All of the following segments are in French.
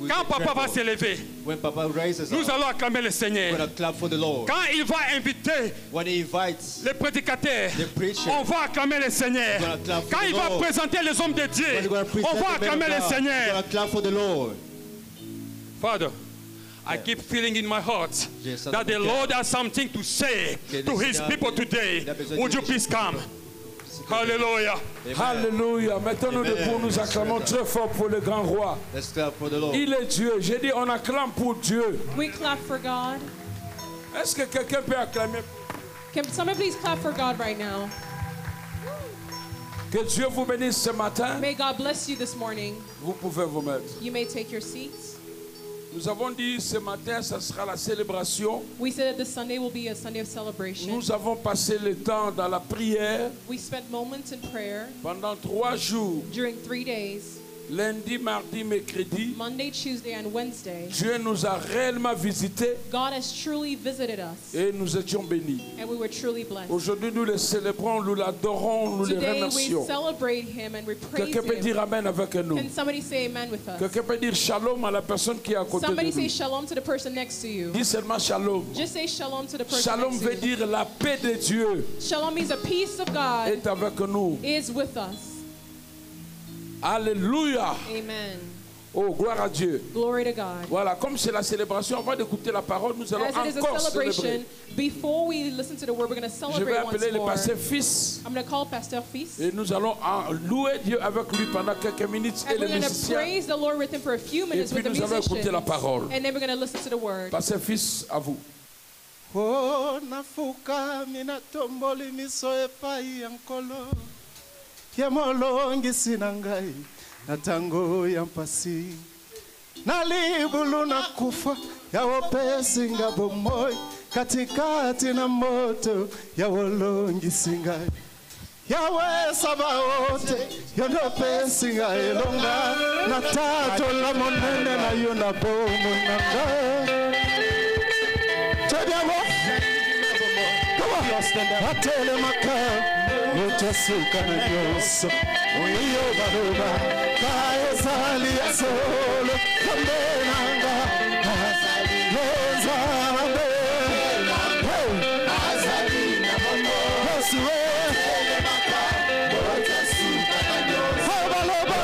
Quand papa va s'élever, when Papa raises nous up, allons acclamer le we're Seigneur. going to clap for the Lord. Quand il va inviter When he invites les prédicateurs, the preacher, on va acclamer le Seigneur. we're going to clap for Quand the il va Lord. présenter les hommes de When Dieu, he's going to present on va the men acclamer of le God, we're Seigneur. going to clap for the Lord. Father, I keep feeling in my heart that the Lord has something to say to his people today. Would you please come? Hallelujah. Alléluia. Mettons-nous debout, nous acclamons très fort pour le grand roi. Let's clap for the Lord. Il est Dieu. J'ai dit, on acclame pour Dieu. We clap for God. Est-ce que quelqu'un peut acclamer? Can somebody please clap for God right now? Que Dieu vous bénisse ce matin. May God bless you this morning. Vous pouvez vous mettre. You may take your seats. Nous avons dit ce matin, ça sera la célébration. We said that this Sunday will be a Sunday of celebration. Nous avons passé le temps dans la prière We spent moments in prayer pendant 3 jours. during 3 days, Lundi, mardi, mercredi. Monday, Tuesday, and Wednesday. Dieu nous a réellement visités God has truly visited us, et nous étions bénis. and we were truly blessed. Aujourd'hui, nous le célébrons, nous l'adorons, nous le Today we remercions. celebrate Him and we praise Quelqu'un peut Him. dire Amen avec nous. Can somebody say amen with us? Quelqu'un peut dire Shalom à la personne qui est à côté Somebody de say nous. shalom to the person next to you. Dis seulement Shalom. Just say shalom to the person Shalom next to veut you. dire la paix de Dieu Shalom means a peace of God est avec nous. is with us. Alléluia. Amen. Oh, gloire à Dieu. Glory to God. Voilà, comme c'est la célébration, avant d'écouter la parole, nous allons As it is a encore celebration, célébrer. before we listen to the word, we're going to Je vais celebrate once appeler le more. pasteur Fils I'm going to call Pastor Fils. et nous allons louer Dieu avec lui pendant quelques minutes et And les we're going to musiciens. praise the Lord with him for a few Et minutes puis with the nous allons écouter la musicians. parole. And then we're going to listen to the word. Pasteur Fils, à vous. Oh, nafuka mina tomboli miso epai ya nkolo ya molongisi na ngai na tango ya mpasi na libulu na kufa ya opesi nga bomoi katikati na moto ya olongisi ngai yawe sabaote yondopesi nga elonga na tato la monene na yo na bomo na ngai. Atele maka utasuka na yoso uyo baruba kaezali ya solo kambenanga lezambe azali na momo yesuwe atele maka utasuka na yoso baloba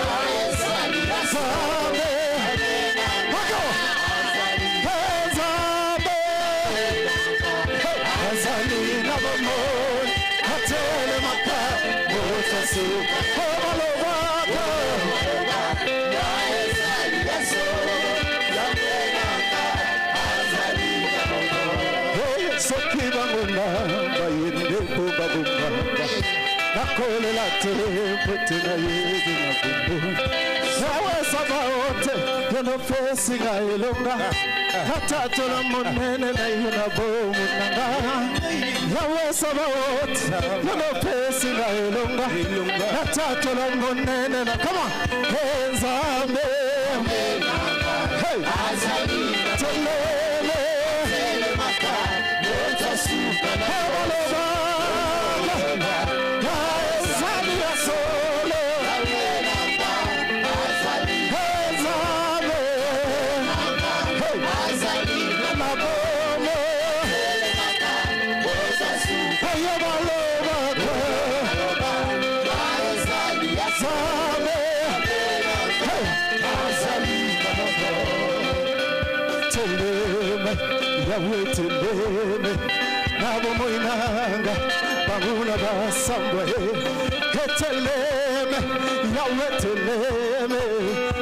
kaezali ya solo Fesiga ilonga hata tola monene na yuna bomu nanga yawe sabaot yono fesiga ilonga hata tola monene na come on hands on me hey azali telele maka mota suka na teleme nabo moinanga banguna basambwe teleme yawe teleme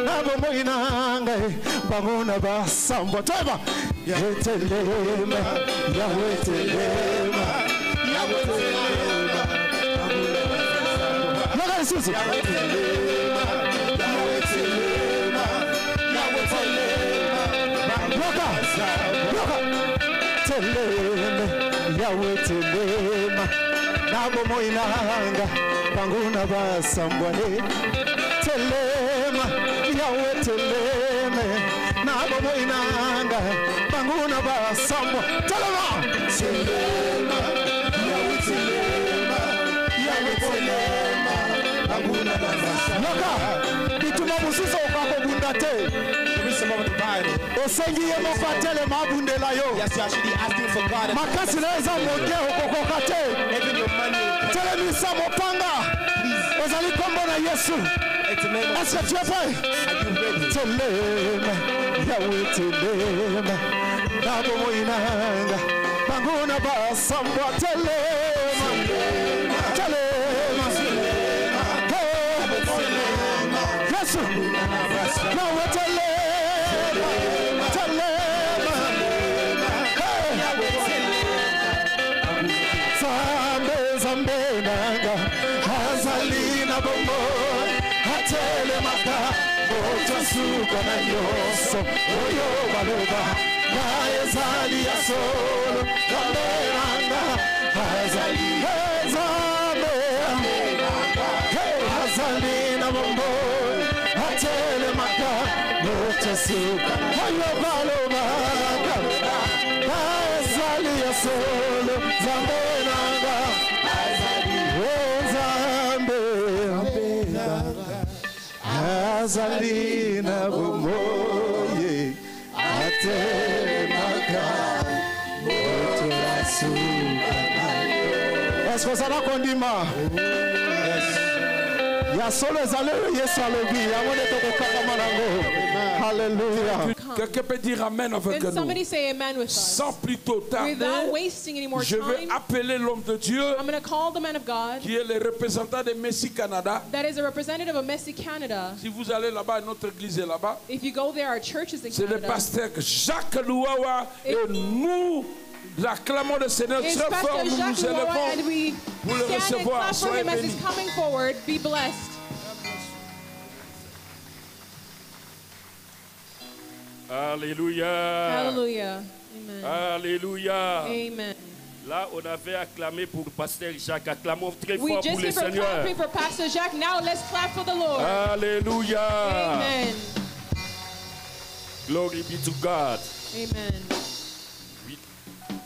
nabo moinanga banguna basambwe teba teleme yawe teleme yawe teleme banguna basambwe yawe teleme yawe teleme yawe teleme teleme yawe telema nabo moinanga banguna basambwane telema yawe teleme nabo moinanga banguna basambwa telema telema yawe telema yawe telema banguna basambwa bituma musiso kwako abunda te. There is some of the Bible. Osengi ye moko atelema abundela yo. Yes, you are actually asking for God. Makasi na eza moke okokoka te. Even your money. Telemisa mopanga. Ezali kombo na Yesu. Est-ce que tu es prêt? Telema, Yahweh telema. Nabo moinanga. Banguna basambwa telema. Telema. Yesu. Yahweh telema. Telema. Zambe zambe nanga. Hazalina bombo. Telemaka, moto suka na yoso, oyo baloba, na ezali ya solo, kameranga, hazali hazali na bombo, telemaka, moto suka, oyo baloba, na ezali ya solo, kameranga, Azalina bumoye atemaka moto asuka Est-ce que ça va kondima? Yes. Ya solo ezalelo Yesu alobi amone tokokaka manango. Hallelujah. Quelqu'un peut dire amen avec Can nous. somebody say amen with us? Sans plus tôt tarder, Without wasting any more je vais time, appeler l'homme de Dieu I'm going to call the man of God qui est le représentant de Messi Canada. that is a representative of Messi Canada. Si vous allez là-bas, notre église est là-bas. If you go there, our church is in C'est le Canada. pasteur Jacques Louawa et nous acclamons le Seigneur It's très fort. Pastor Nous Jacques nous Louawa, and élevons we pour le stand and recevoir. clap for Soyez him as bénis. he's coming forward. Be blessed. Alléluia. Hallelujah. Amen. Alléluia. Amen. Là, on avait acclamé pour Pasteur Jacques. Acclamons très We fort pour just le came from Seigneur. clapping for Pastor Jacques. Now let's clap for the Lord. Alléluia. Amen. Glory be to God. Amen.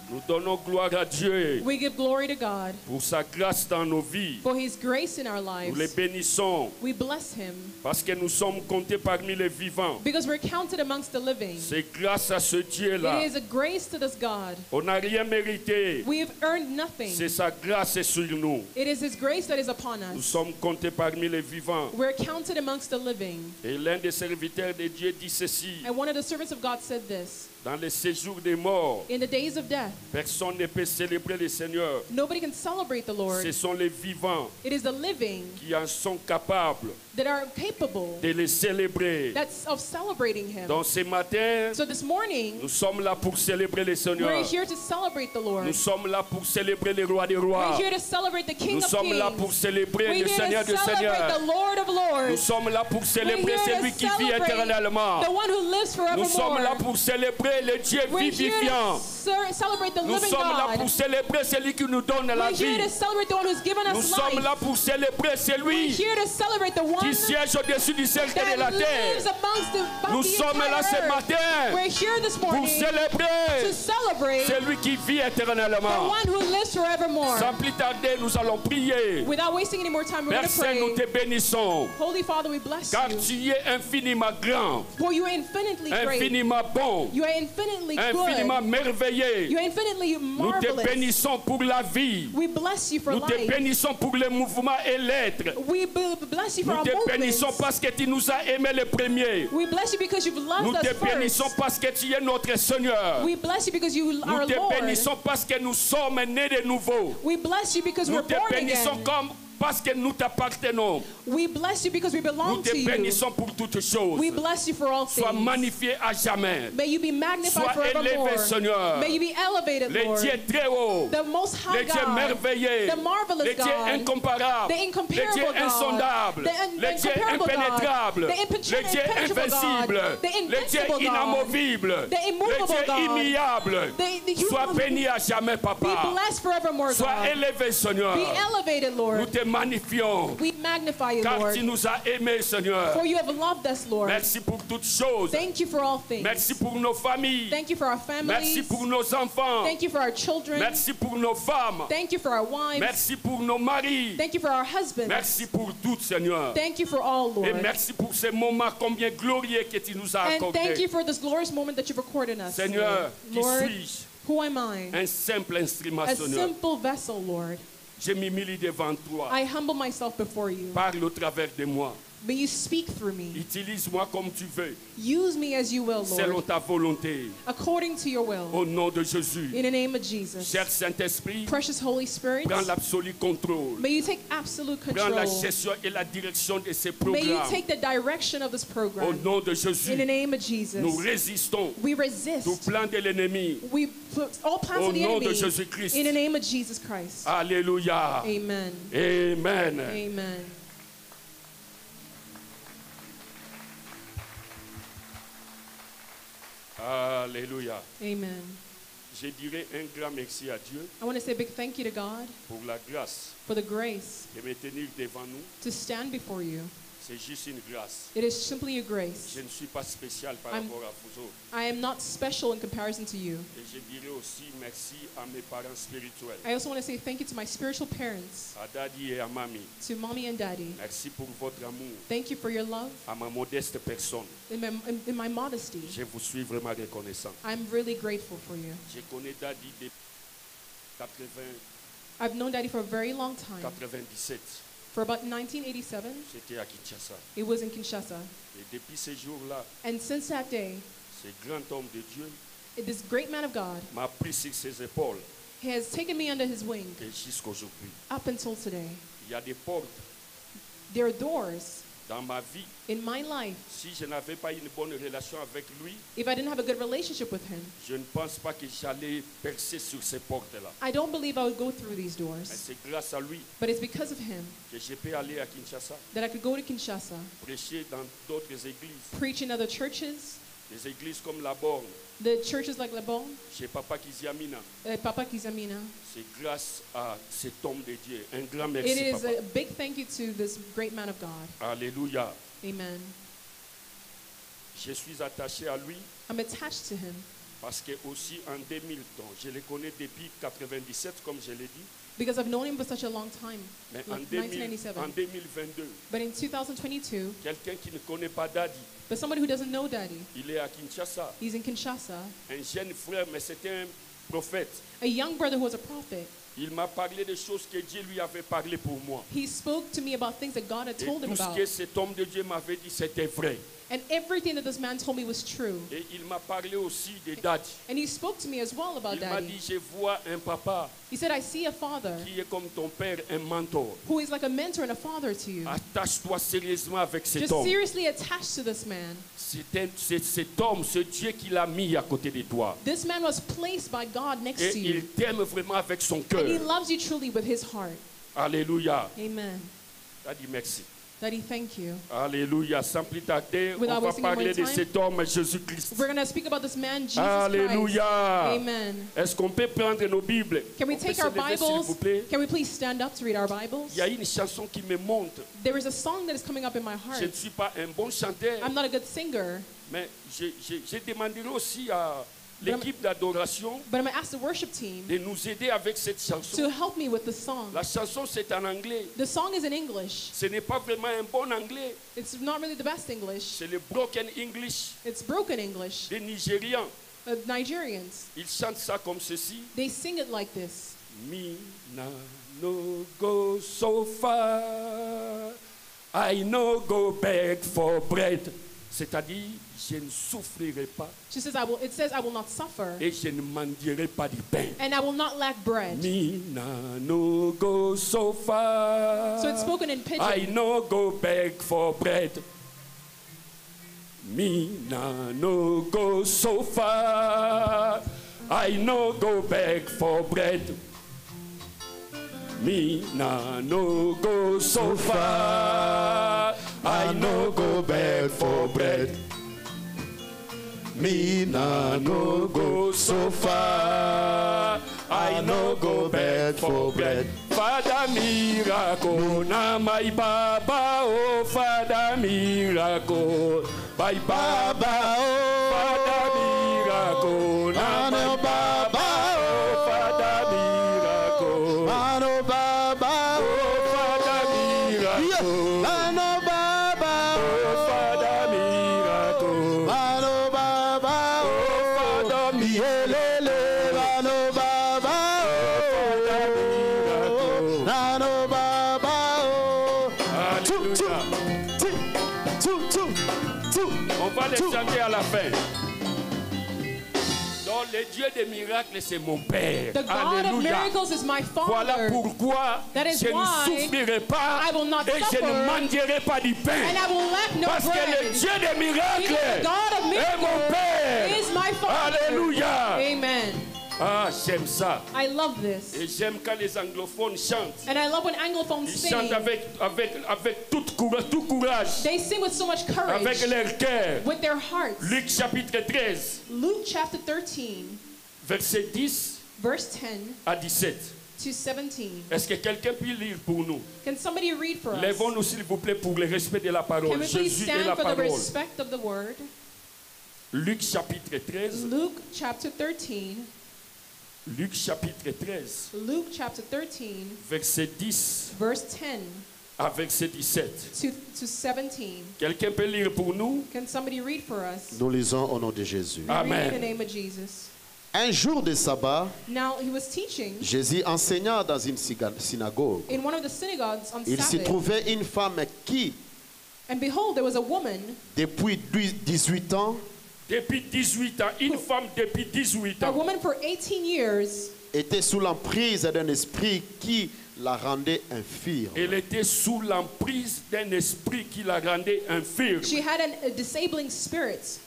Nous donnons gloire à Dieu We give glory to God pour sa grâce dans nos vies. for His grace in our Nous les lives. bénissons We bless Him parce que nous sommes comptés parmi les vivants. because we're counted amongst the living. C'est grâce à ce Dieu-là. It is a grace to this God. On n'a rien mérité. We have earned nothing. C'est sa grâce sur nous. It is His grace that is upon Nous us. sommes comptés parmi les vivants. We're counted amongst the living. Et l'un des serviteurs de Dieu dit ceci. And one of the servants of God said this: Dans les séjours des morts, in the days of death, personne ne peut célébrer le Seigneur. nobody can celebrate the Lord. Ce sont les vivants It is the living qui en sont capables that are capable de les célébrer. of celebrating Him. Donc ce matin, So this morning, nous sommes là pour célébrer le Seigneur. we're here to celebrate the Lord. Nous sommes là pour célébrer le roi des We're rois. here to celebrate the King Nous of sommes là Kings. pour célébrer We're le here Seigneur to des celebrate seigneurs. the Lord of Nous Lords. sommes là pour We're célébrer here celui to qui vit celebrate éternellement. the one who lives Nous sommes là forevermore. pour célébrer le Dieu We're here vivifiant. to celebrate the Nous living sommes là God. pour célébrer celui qui nous donne la We're here vie. to celebrate the one who's given Nous us sommes life. là pour célébrer We're celui here to celebrate the one qui siège au-dessus du cercle de that la lives terre. amongst Nous the sommes entire là ce earth. matin We're here this pour morning to célébrer celebrate celui qui vit the éternellement. one who lives forevermore. Sans plus tarder, nous allons prier. Without wasting any more time, we're Père going to Saint, nous pray. te bénissons. Holy Father, we bless Car you. tu es infiniment grand, For you are infinitely great. infiniment bon, You are infinitely infiniment good. merveilleux. You are infinitely Nous te marvelous. bénissons pour la vie. We bless you for Nous te life. bénissons pour le mouvement et l'être. We bless you for Nous our te bénissons movements. parce que tu nous as aimés les premiers. We bless you because you've loved Nous te us bénissons first. parce que tu es notre Seigneur. We bless you because you are Nous te Lord. bénissons parce que nous sommes nés de nouveau. We bless you because Nous we're te born bénissons again. comme parce que nous t'appartenons. We bless you because we Nous belong te to you. bénissons pour toutes choses. We bless you for all Sois things. magnifié à jamais. May you be magnified Sois élevé, forevermore. Seigneur. May you be elevated, Le Lord. Dieu très haut. The most high Le Dieu God. merveilleux. The marvelous Le Dieu God. incomparable. The Le incomparable Dieu God. insondable. The Le Dieu incomparable impénétrable. God. The Le Dieu impenetrable invincible. God. The Le invincible Dieu God. inamovible. The Le immovable Dieu God. immuable. You Sois béni à jamais, be Papa. blessed forevermore, Sois God. élevé, Seigneur. Be elevated, Nous Lord. te magnifions. We magnify you, Car Lord, tu nous as aimés, Seigneur. for you have loved us, Lord. Merci pour toutes choses. Thank you for all things. Merci pour nos familles. Thank you for our Merci families. pour nos enfants. Thank you for our children. Merci pour nos femmes. Thank you for our wives. Merci pour nos maris. Thank you for our husbands. Merci pour tout, Seigneur. Thank you for all, Et Lord. merci pour ces moments combien glorieux que tu nous as And thank you accordés. for this glorious moment that you've recorded us. Seigneur, qui Lord, suis-je? who am I? Un simple instrument, A Seigneur. simple vessel, Lord. Je m'humilie devant toi. I humble myself before you. Parle au travers de moi. May you speak through me. Utilise-moi comme tu veux, Use me as you will, selon Lord, ta volonté. according to your will. Au nom de Jésus. In the name of Jesus. Cher Saint-Esprit, Precious Holy Spirit, prends l'absolu contrôle. may you take absolute Prends la control. gestion et la direction de ces May you programmes. take the direction of this Au program. nom de In the Jésus, name of nous Jesus. résistons We tout resist. plan de l'ennemi. We put all plans Au of the nom de enemy Jésus-Christ. in the name of Jesus Christ. Alléluia. Amen. Amen. Amen. Alléluia. Amen. Je dirais un grand merci à Dieu I want to say a big thank you to God pour la grâce for the grace de me tenir devant nous. to stand before you. C'est juste une grâce. It is simply a grace. Je ne suis pas spécial par I'm- rapport à vous autres. I am not special in comparison to you. Et je dirais aussi merci à mes parents spirituels, I also want to say thank you to my spiritual parents, à Daddy et à Mamie. to mommy and daddy. Merci pour votre amour. Thank you for your love. À ma modeste personne, In my modesty, je vous suis vraiment reconnaissant. I'm really grateful for you. Je connais Daddy depuis 80, I've known daddy for a very long time. 97. For about 1987, J'étais à Kinshasa. it was in Kinshasa. Et depuis ce jour-là, And since that day, ce grand homme de Dieu this great man of God m'a pris sur ses épaules has taken me under his wing et jusqu'aujourd'hui. up until today. Il y a des portes There are doors dans ma vie. in my life. Si je n'avais pas une bonne relation avec lui, If I didn't have a good relationship with him, je ne pense pas que j'allais percer sur ces portes-là. I don't believe I would go through these Mais doors. c'est grâce à lui But it's because of him que je peux aller à Kinshasa, that I could go to Kinshasa, prêcher dans d'autres églises, preach in other churches, des églises comme La Borne, the churches like Lebon, chez Papa Kiziamina. Papa Kizamina. C'est grâce à cet homme de Dieu. Un grand It merci, is Papa. a big thank you to this great man of God. Alléluia. Amen. Je suis attaché à lui I'm attached to him parce que aussi en 2000 ans, je le connais depuis 97, comme je l'ai dit, because I've known him for such a long time, mais en, like 2000 en 1997. 2022, But in 2022, quelqu'un qui ne connaît pas Daddy, but somebody who doesn't know Daddy, il est à Kinshasa, he's in Kinshasa, un jeune frère, mais c'est un prophète. a young brother who was a prophet. Il m'a parlé des choses que Dieu lui avait parlé pour moi. He spoke to me about things that God had Et told him tout ce about. que cet homme de Dieu m'avait dit, c'était vrai. And everything that this man told me was true. Et il m'a parlé aussi de Daddy. And he spoke to me as well about Il m'a Daddy. dit, je vois un papa He said, I see a father qui est comme ton père, un mentor. who is like a mentor and a father to you. Attache-toi sérieusement avec cet Just homme. seriously attached to this man. C'est cet homme, ce Dieu qui l'a mis à côté de toi. This man was placed by God next Et to you. il t'aime vraiment avec son cœur. And he loves you truly with his heart. Alléluia. Amen. Daddy, merci. Daddy, thank you. Alléluia. Sans plus tarder, on Without va wasting parler more de time, cet homme, Jésus-Christ. We're going to speak about this man, Jesus Alléluia. Christ. Amen. Est-ce qu'on peut prendre nos Bibles? Can we On peut take se our lever, s'il vous Bibles? plaît? Can we please stand up to read our Bibles? Il y a une chanson qui me monte. There is a song that is coming up in my Je heart. ne suis pas un bon chanteur, I'm not a good singer, mais je demanderai aussi à l'équipe d'adoration but I'm going to ask the worship team de nous aider avec cette to chanson. help me with the song. La chanson, c'est en anglais. The song is in English. Ce n'est pas vraiment un bon anglais. It's not really the best English. C'est le broken English It's broken English. des Nigérians. Nigerians, Ils chantent ça comme ceci. they sing it like this. Me na no go so far. I no go beg for bread. C'est-à-dire, je ne souffrirai pas She says, it says, I will not suffer, et je ne mendierai pas du pain. and I will not lack bread. Me na no go so far. So it's spoken in I pidgin. no go beg for bread. Me na no go so far. I no go beg for bread. Me na no go so far. I no go beg for bread. Me na no go so far. I no go beg for bread. Far Father miracle, na my Baba, oh Father miracle, my Baba, oh Father miracle, na my Baba, oh Father miracle, Mano Baba, oh Father miracle, Mano Baba, oh Father miracle, Mano Baba, oh Father miracle, Yelele, Mano Baba, Mano Baba, Alléluia. On va les chanter à la fin. Donc le Dieu des miracles, c'est mon Père. The God of Alléluia. miracles is my Voilà Father. pourquoi That is je ne why souffrirai pas I will not et je ne suffer, mangerai pas du pain. and I will lack no Parce que le bread. Dieu des miracles Because the God of est mon miracles Père. is my Father. Alléluia. Amen. Ah, j'aime ça. I love this. Et j'aime quand les anglophones chantent. And I love when Anglophones Ils sing. chantent avec tout courage, They sing with so much avec courage, leur cœur. with their hearts. Luc chapitre 13, Luke chapter 13, verset 10 verse 10 à 17. to 17. Est-ce que quelqu'un peut lire pour nous? Can somebody read for us? Lèvons-nous s'il vous plaît pour le respect de la parole. Can we please Jésus est stand la for the parole. respect of the word? Luc chapitre 13. Luke chapter 13. Luc chapitre 13, Luke chapter 13, verset 10 verse 10 à verset 17. to 17. Quelqu'un peut lire pour nous? Can somebody read for us? Nous lisons au nom de Jésus. We read in the Amen. name of Jesus. Un jour de sabbat, Now he was teaching Jésus enseignant dans une synagogue. in one of the synagogues on Il s'y Sabbath. trouvait une femme qui, And behold, there was a woman depuis 18 ans, Depuis 18 ans, une femme depuis 18 A ans. woman for 18 years était sous l'emprise d'un esprit qui la rendait infirme. Elle était sous l'emprise d'un esprit qui la rendait infirme. she had a disabling spirit.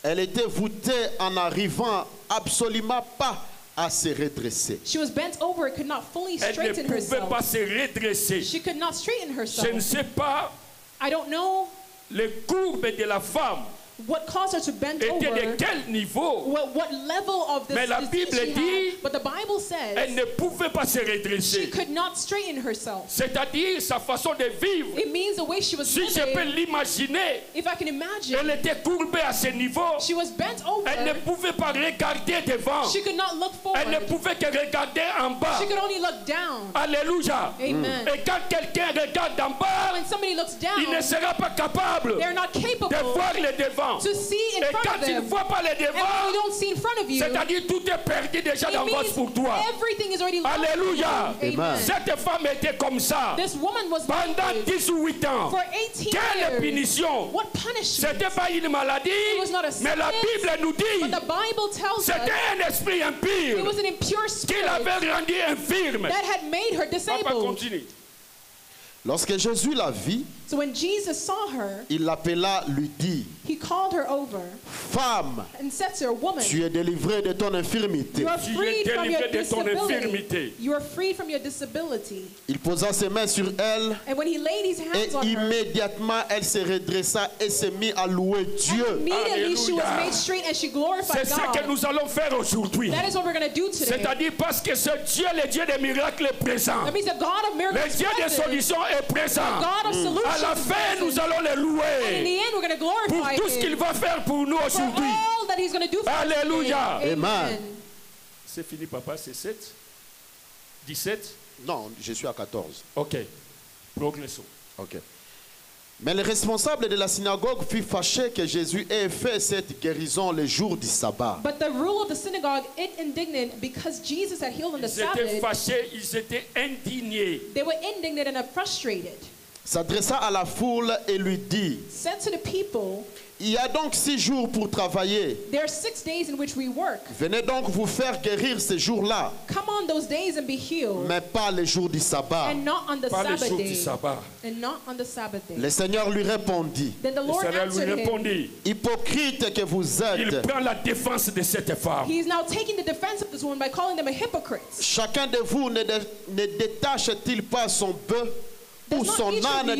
Elle était voûtée en n'arrivant absolument pas à se redresser. She was bent over and could not fully Elle ne straighten pouvait herself. pas se redresser. She could not straighten Je ne herself. sais pas I don't know les courbes de la femme what caused her to bend étaient de over, quel niveau. what level of this Mais la disease Bible she dit, had, but the Bible Elle says ne pouvait pas se she redresser. could not straighten herself. C'est-à-dire sa façon de vivre. It means the way she was Si je peux living, l'imaginer, if I can imagine, elle était courbée à ce niveau. she was bent over. Elle ne pouvait pas regarder devant. She could not look Elle ne forward. pouvait que regarder en bas. She could only look down. Alléluia. Amen. Et quand quelqu'un regarde en bas, When somebody looks il ne down, sera pas capable they're not de capable voir le devant. to see in Et front quand of il ne them. voit pas le And when you devant, don't see in front of you, c'est-à-dire tout est perdu déjà it d'avance means pour toi. everything is already lost. Alléluia. Amen. Cette femme était comme ça This woman was like pendant this 18 ans. for 18 Quelle years. punition! What punishment? C'était pas une maladie, was not a mais la sickness, Bible nous But dit the Bible tells us c'était un esprit it impur was an impure qui spirit l'avait rendu infirme. that had made her Papa disabled. continue. Lorsque Jésus la vit, So when Jesus saw her, il l'appela, lui dit, he called her over femme, and said to her, woman, tu es délivrée de ton infirmité. you are Tu es freed from your délivrée de ton disability. infirmité. You are freed from your disability. Il posa ses mains sur elle And when he laid his et hands on her, immédiatement elle se redressa et se mit à louer Dieu. immediately she was Alléluia. made straight and she C'est glorified ce que God. nous allons faire aujourd'hui. That is what we're going to do today. C'est-à-dire parce que ce Dieu, le Dieu des miracles, est présent. That means the God of miracles Le is Dieu des present. solutions est présent. God of solutions À la is fin, present. nous allons le And in louer the end, we're going to pour glorify tout ce qu'il him va faire pour nous for aujourd'hui. all that he's going to do for us Alléluia. today. Amen. C'est fini, papa, c'est 7. 17. Non, je suis à 14. Ok. Progressons. Ok. Mais le responsable de la synagogue fut fâché que Jésus ait fait cette guérison le jour du sabbat. But the rule of the synagogue, it indignant because Jesus had healed on the Ils étaient Sabbath. fâchés, ils étaient indignés. They were indignant and frustrated. S'adressa à la foule et lui dit, Said to the people, il y a donc 6 jours pour travailler. there are 6 days in which we work. Venez donc vous faire guérir ces jours-là, Come on those days and be healed, mais pas les jours du sabbat. and not on the Pas le Sabbath jour du day. sabbat. And not on the Sabbath day. Le Seigneur lui répondit, Then the Le Lord Seigneur lui answered him. répondit. hypocrite que vous Il êtes, prend la défense de cette femme. He is now taking the defense of this woman by calling them a hypocrite. chacun de vous ne détache-t-il pas son bœuf pour son âne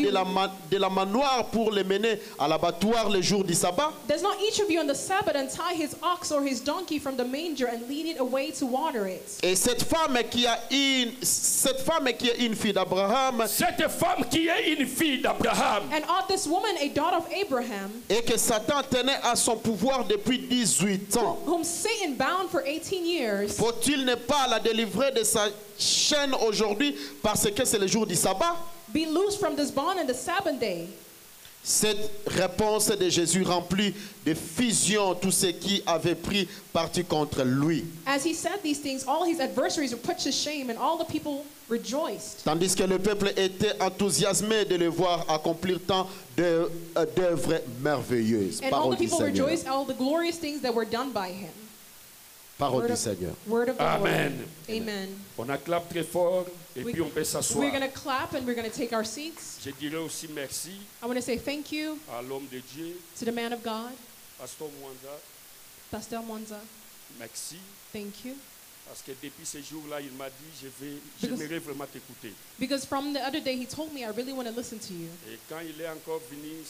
de la manoir pour le mener à l'abattoir le jour du sabbat? Does not each of you on the Sabbath untie his ox or his donkey from the manger and lead it away to water it? Et cette femme qui est une fille d'Abraham, cette femme qui est une fille d'Abraham, and ought this woman, a daughter of Abraham, et que Satan tenait à son pouvoir depuis 18 ans, whom Satan bound for 18 years, faut-il ne pas la délivrer de sa chaîne aujourd'hui parce que c'est le jour du sabbat? be loosed from this bond on the Sabbath day? Cette réponse de Jésus remplit de fusion tous ceux qui avaient pris parti contre lui. As he said these things, all his adversaries were put to shame, and all the people rejoiced. Tandis que le peuple était enthousiasmé de le voir accomplir tant d'œuvres merveilleuses. And all Parole the du people Seigneur. rejoiced all the glorious things that were done by him. Parole du Seigneur. Word of the Amen. Lord. Amen. On acclame très fort et We- puis on peut s'asseoir. We're going to clap and we're going to take our seats. Je dirais aussi merci I want to say thank you à l'homme de Dieu, to the man of God, Pasteur Mwanza. Pastor Mwanza. Merci. Thank you. Parce que depuis ce jour-là, il m'a dit, Because- j'aimerais vraiment t'écouter. Because from the other day, he told me, I really want to listen to you. Et quand il est encore venu,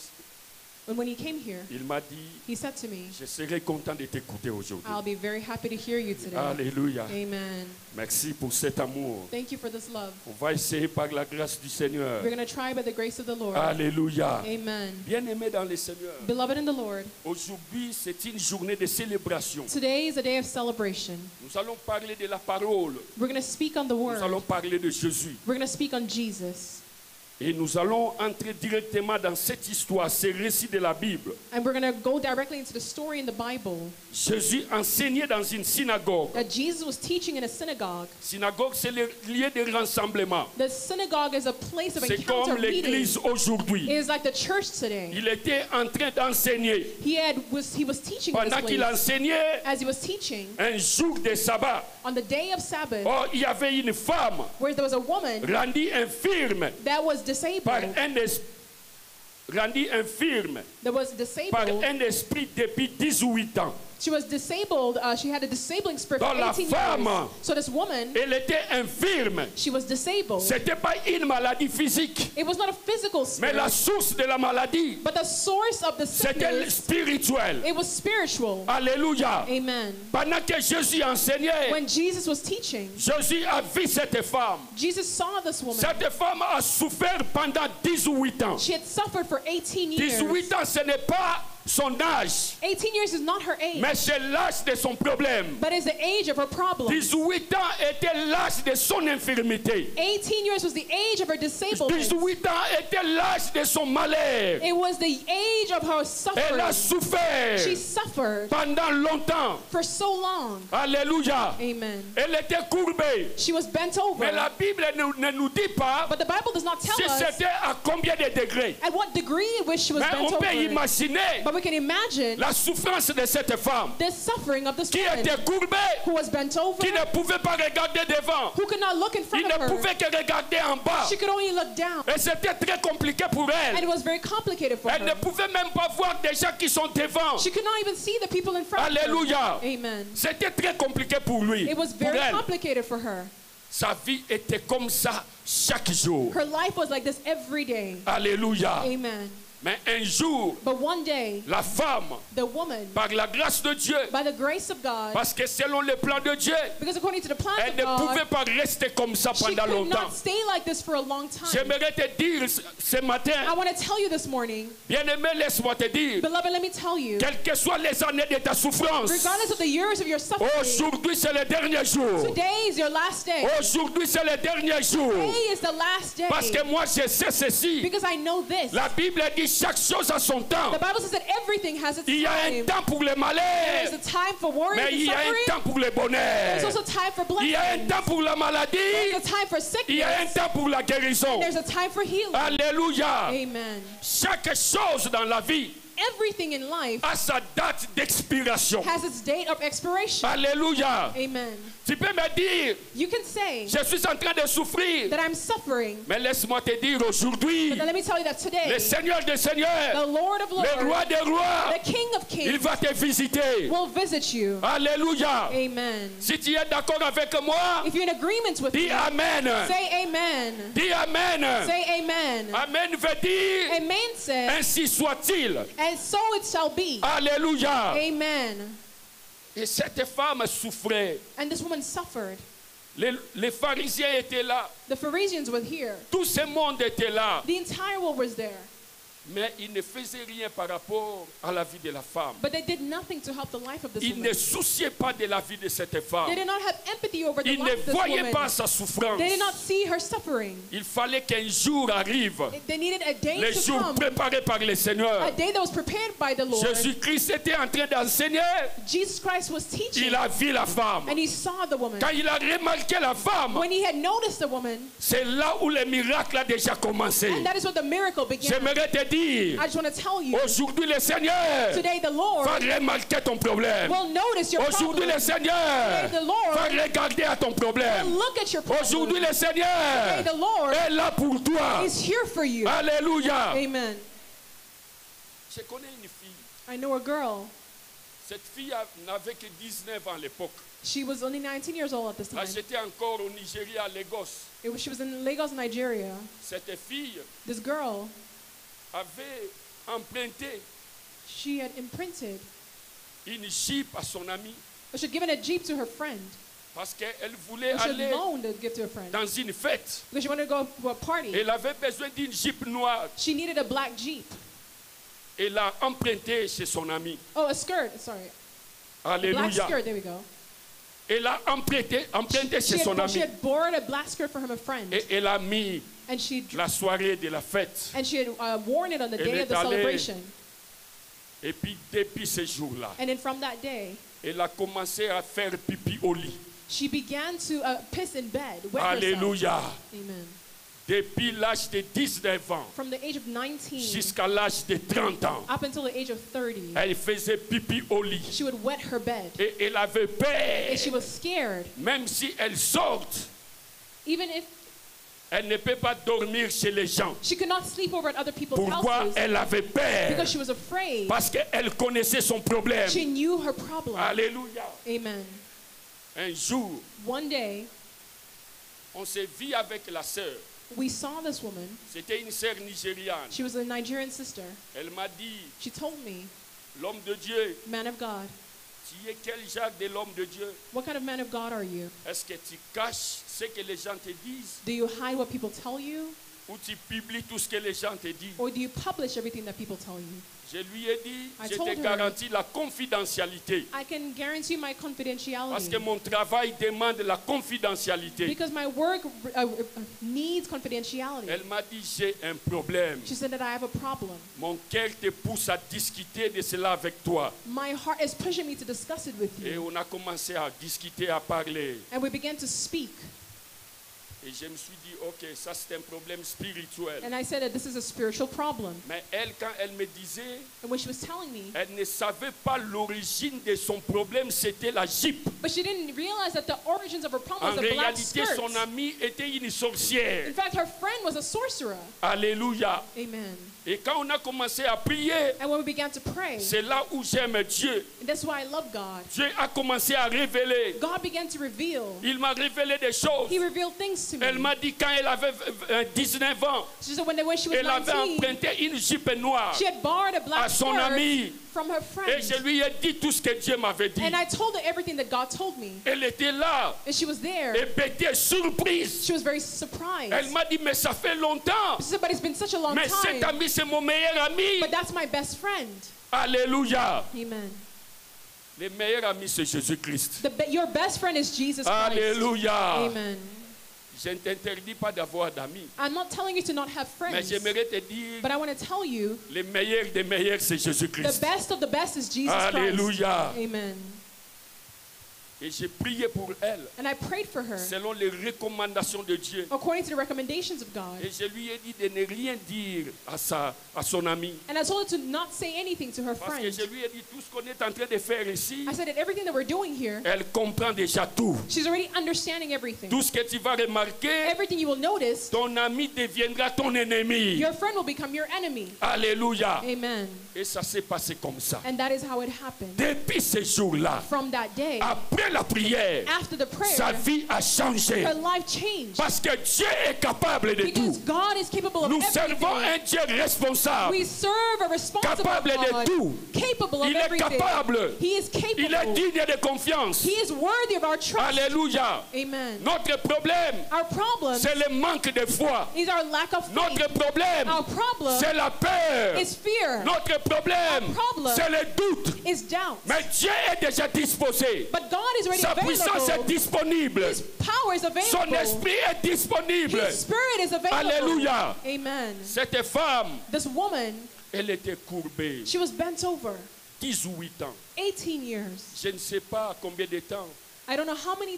And when he came here, il m'a dit, he said to me, je serai content de t'écouter aujourd'hui. I'll be very happy to hear you today. Alléluia. Amen. Merci pour cet amour. Thank you for this love. On va essayer par la grâce du Seigneur. We're going to try by the grace of the Lord. Alléluia. Amen. Bien-aimé dans le Seigneur, Beloved in the Lord, aujourd'hui c'est une journée de célébration. today is a day of celebration. Nous allons parler de la parole. We're going to speak on the Nous allons word. parler de Jésus. We're going to speak on Jesus. Et nous allons entrer directement dans cette histoire, ce récit de la Bible. And we're going to go directly into the story in the Bible Jésus enseignait dans une synagogue. that Jesus was teaching in a synagogue. Synagogue, c'est le lieu de rassemblement. The synagogue is a place of C'est encounter, comme meeting. l'église aujourd'hui. It is like the church today. Il était en train d'enseigner. He was teaching in Pendant this qu'il place. enseignait, As he was teaching, un jour de sabbat, on the day of Sabbath, oh, il y avait une femme where there was a woman rendue infirme that was par disabled, rendue infirme that was par disabled. un esprit depuis 18 ans. She was disabled. She had a disabling spirit for Dans la 18 femme, years. So this woman, Elle était infirme. she was disabled. C'était pas une maladie physique, It was not a physical mais la spirit, source de la maladie, but the source of the c'était sickness, spirituel. it was spiritual. Alléluia. Amen. Pendant que Jésus enseignait, When Jesus was teaching, Jésus a vu cette femme. Jesus saw this woman. Cette femme a souffert pendant 18 ans. She had suffered for 18 years. 18 ans, ce n'est pas son âge, 18 years is not her age, mais c'est l'âge de son problème. but is the age of her problem. 18 ans était l'âge de son infirmité. 18 years was the age of her disablement. 18 ans était l'âge de son malheur. It was the age of her Elle a suffering. souffert She suffered pendant longtemps. for so long. Alléluia. Amen. Elle était courbée. She was bent over. Mais la Bible ne nous dit pas But the Bible does not tell si us c'était à combien de degrés. at what degree in which she was Mais bent on peut over. imaginer But we can imagine la souffrance de cette femme the suffering of this qui woman était courbée, who was bent over, qui ne pouvait pas regarder devant. who could not look in Il front ne of her. pouvait que regarder en bas. She could only look down. Et c'était très compliqué pour And elle. it was very complicated for Elle ne her. pouvait même pas voir des gens qui sont devant. She could not even see the people in front of Alléluia. her. Amen. C'était très compliqué pour lui. It was Pour very elle. complicated for her. Sa vie était comme ça chaque jour. Her life was like this every day. Alléluia. Amen. Mais un jour, But one day, la femme, the woman, par la grâce de Dieu, by the grace of God, parce que selon le plan de Dieu, because according to the plans elle of ne pouvait God, pas rester comme ça she pendant could longtemps. not stay like this for a long time. J'aimerais te dire ce matin, I want to tell you this morning, bien-aimé, laisse-moi te dire, beloved, let me tell you, quelles que soient les années de ta souffrance, regardless of the years of your suffering, aujourd'hui c'est le dernier jour. today is your last day. Aujourd'hui c'est le dernier jour. Today is the last day. Parce que moi je sais ceci. Because I know this. La Bible dit chaque chose a son temps. The Bible says that everything has its Il y a un time. temps pour le There's malheur, a time for worry mais il and y a un suffering. temps pour le There's bonheur. also time for Il y a un blessing. temps pour la maladie, There's a time for il y a un sickness. temps pour la guérison. There's a time for healing. Alléluia. Amen. Chaque chose dans la vie Everything in life a sa date d'expiration. has its date of expiration. Alléluia. Amen. Tu peux me dire, You can say je suis en train de souffrir. that I'm suffering, Mais laisse-moi te dire aujourd'hui, but then let me tell you that le today, Seigneur des Seigneurs, the Lord of le Roi Lords, des Rois, the King King of il Kings va te visiter. will visit you. Alléluia. Amen. Si tu es d'accord avec moi, If you're in agreement with dis me, Amen. say amen. Dis Amen. Say amen. Amen veut dire, Amen says, ainsi soit-il. and so it shall be. Alléluia. Amen. Et cette femme souffrait. And this woman suffered. Les pharisiens étaient là. The Pharisees were here. Tout ce monde était là. The entire world was there. Mais ils ne faisaient rien par rapport à la vie de la femme. But they did nothing to help the life of this Ils woman. ne souciaient pas de la vie de cette femme. They did not have empathy over the Ils life ne of this voyaient woman. pas sa souffrance. They did not see her suffering. Il fallait qu'un jour arrive. They needed a day Les to jours come. préparés par le Seigneur. A day that was prepared by the Lord. Jésus-Christ était en train d'enseigner. Jesus Christ was teaching. Il a vu la femme. And he saw the woman. Quand il a remarqué la femme, When he had noticed the woman, c'est là où le miracle a déjà commencé. and that is what the miracle began. J'aimerais te dire, I just want to tell you, aujourd'hui le Seigneur today the Lord va remarquer ton problème. will notice your Aujourd'hui problem. le Seigneur Today the Lord va regarder à ton will problème. look at your problem. Aujourd'hui le Seigneur Today the Lord est là pour toi. is here for you. Alléluia. Amen. Je connais une fille. I know a girl. Cette fille n'avait que 19 ans à l'époque. She was only 19 years old at this time. J'étais encore au Nigeria, à Lagos. She was in Lagos, Nigeria. Cette fille This girl, avait emprunté she had imprinted, une Jeep à son ami she had given a Jeep to her friend. parce qu'elle voulait She had aller loaned a gift to her friend. dans une fête. Because she wanted to go to a party. Elle avait besoin d'une Jeep noire. She needed a black Jeep. Elle a emprunté chez son ami. Oh, a skirt, sorry. Black Alléluia. skirt, there we go. Elle a emprunté chez son She ami. had borrowed a black skirt from a friend. Et elle a mis And she la soirée de la fête. had worn it on the Elle day est of the allée. celebration. Et puis depuis ce jour-là, And then from that day, elle a commencé à faire pipi au lit. she began to piss in bed, wet herself. Alléluia. Amen. Depuis l'âge de 19 ans From the age of 19 jusqu'à l'âge de 30 ans, up until the age of 30, elle faisait pipi au lit. she would wet her bed. Et elle avait peur. And she was scared. Même si elle sort, Even if elle ne peut pas dormir chez les gens. she could not sleep over at other people's Pourquoi houses elle avait peur? because she was afraid. Parce qu'elle connaissait son problème. She knew her problem. Alléluia. Amen. Un jour, One day, on s'est vu avec la sœur. we saw this woman. C'était une sœur nigériane. She was a Nigerian sister. Elle m'a dit, She told me, l'homme de Dieu, man of God, tu es quel genre de l'homme de Dieu? what kind of man of God are you? Est-ce que tu caches ce que les gens te disent? Do you hide what people tell you? Ou tu publies tout ce que les gens te disent? Or do you publish everything that people tell you? Je lui ai dit, I je told te her. garantis la confidentialité. I can guarantee my Parce confidentiality. que mon travail demande la confidentialité. Because my work needs confidentiality. Elle m'a dit, j'ai un problème. She said that I have a problem. Mon cœur te pousse à discuter de cela avec toi. My heart is pushing me to discuss it with Et you. on a commencé à discuter, à parler. And we began to speak. Et je me suis dit, ok, ça c'est un problème spirituel. And I said that this is a spiritual problem. Mais elle, quand elle me disait, And when she was telling me, elle ne savait pas l'origine de son problème, c'était la Jeep. but she didn't realize that the origins of her problem En was a black réalité, skirt. son amie était une sorcière. In fact, her friend was a sorcerer. Alléluia. Amen. Et quand on a commencé à prier, And when we began to pray, c'est là où j'aime Dieu. and that's why I love God. Dieu a commencé à révéler. God began to reveal. Il m'a révélé des choses. He revealed things to Elle me. m'a dit quand elle avait 19 ans, She said when she was elle avait 19, emprunté une jupe noire she had borrowed a à black son skirt ami. from her Et je friend. lui ai dit tout ce que Dieu m'avait dit. And I told her everything that God told me. Elle était là, And she was there. ébêtée, surprise. She was very surprised. Elle m'a dit, mais ça fait longtemps. She said, but it's been such a long Mais cet time. ami, c'est mon meilleur ami. But that's my best friend. Alléluia. Amen. Le meilleur ami, c'est Jésus-Christ. Your best friend is Jesus Christ. Alléluia. Amen. Je ne t'interdis pas d'avoir d'amis. I'm not telling you to not have Mais friends. j'aimerais te dire, But I want to tell you, le meilleur des meilleurs, c'est the Jésus-Christ. best of the best is Jesus Alléluia. Christ. Amen. Et j'ai prié pour elle, And I prayed for her selon les recommandations de Dieu. according to the recommendations of God. Et je lui ai dit de ne rien dire à son ami. And I told her to not say anything to her Parce que friend. je lui ai dit, tout ce qu'on est en train de faire ici, I said that everything that we're doing here, elle comprend déjà tout. she's already understanding everything. Tout ce que tu vas remarquer, Everything you will notice, ton ami deviendra ton ennemi. your friend will become your enemy. Alléluia. Amen. Et ça s'est passé comme ça. And that is how it happened. Depuis ce jour-là, From that day, après la prière, after the sa prayer, vie a changé. her life changed. Parce que Dieu est capable de Because tout. God is capable of Nous servons everything. un Dieu responsable. We serve a responsible Capable de God, tout. capable of Il est everything. capable. He is Il est capable. digne de confiance. He is worthy of our trust. Alléluia. Amen. Notre problème, Our problem c'est le manque de foi. is our lack of faith. Notre problème, Our problem c'est la peur. is fear. Notre problème, Our problem c'est le doute. is doubt. Mais Dieu est déjà disposé. But God is already Sa puissance est available. disponible. His power is Son available. esprit est disponible. His spirit is available. Alléluia. Amen. Cette femme, This woman, elle était courbée. she was bent over 18 ans. 18 years. Je ne sais pas combien de temps. I don't know how many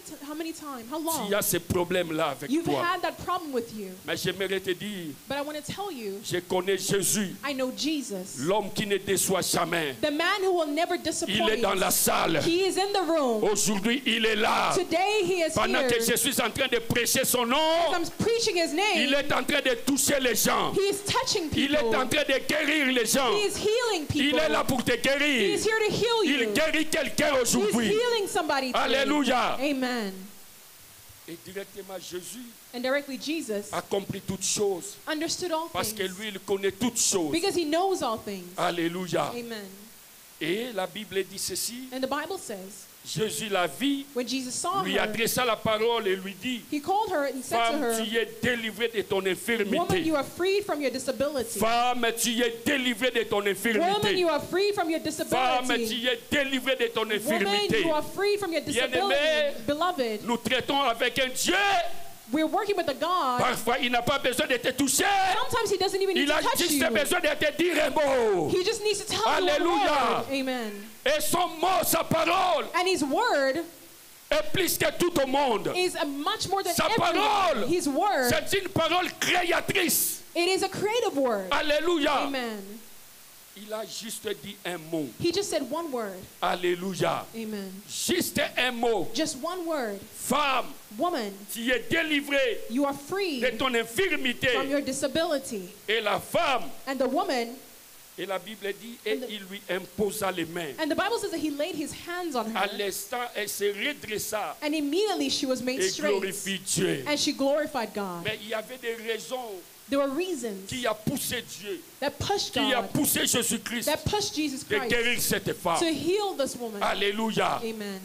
times, how S'il long y a ce problème-là avec you've toi. had that problem with you. Mais j'aimerais te dire, But I want to tell you, je connais Jésus, I know Jesus, l'homme qui ne déçoit jamais. the man who will never Il disappoint. est dans la salle. He is in the room. Aujourd'hui, il est là. Today he is Pendant here. que je suis en train de prêcher son nom, I'm preaching his name. il est en train de toucher les gens. He is touching Il est people. en train de guérir les gens. He is healing Il people. est là pour te He guérir. is here to heal you. Il guérit quelqu'un He's aujourd'hui. healing somebody today. Alléluia. Amen. Et directement, Jésus And directly Jesus a compris toutes choses. understood all Parce que things. lui, il connaît toutes choses. Because he knows all things. Alléluia. Amen. Et la Bible dit ceci. And the Bible says, Jésus la vit, when Jesus saw lui her, adressa la parole et lui dit, he called her and said to femme, her, tu es délivrée de ton woman, infirmité. you are freed from your disability. Femme, tu es délivrée de ton Woman, infirmité. you are free from your Femme, disability. tu es délivrée de ton Woman, infirmité. you are free from your disability. Bien-aimé, Beloved, nous traitons avec un Dieu. we're working with a God. Parfois, il n'a pas besoin de te toucher. Sometimes he doesn't even need Il to a touch juste you. besoin de te dire un mot. He just needs to tell you one Alléluia. word. Amen. Et son mot, sa parole, And his word est plus que tout au monde. is a much more than Sa everyone. parole, His word, c'est une parole créatrice. it is a creative word. Alléluia. Amen. Il a juste dit un mot. He just said one word. Alléluia. Amen. Juste un mot. Just one word. Femme, Woman, tu es délivrée you are free de ton infirmité. from your disability. Et la femme, And the woman, et la Bible dit, et il lui imposa les mains. and the Bible says that he laid his hands on À her, l'instant, elle se redressa and immediately she was made et straight, glorifie Dieu. and she glorified God. Mais il y avait des raisons There were reasons qui a poussé Dieu, that pushed qui a God, poussé Jésus-Christ that pushed Jesus de Christ guérir cette femme. to heal this woman. Alléluia. Amen.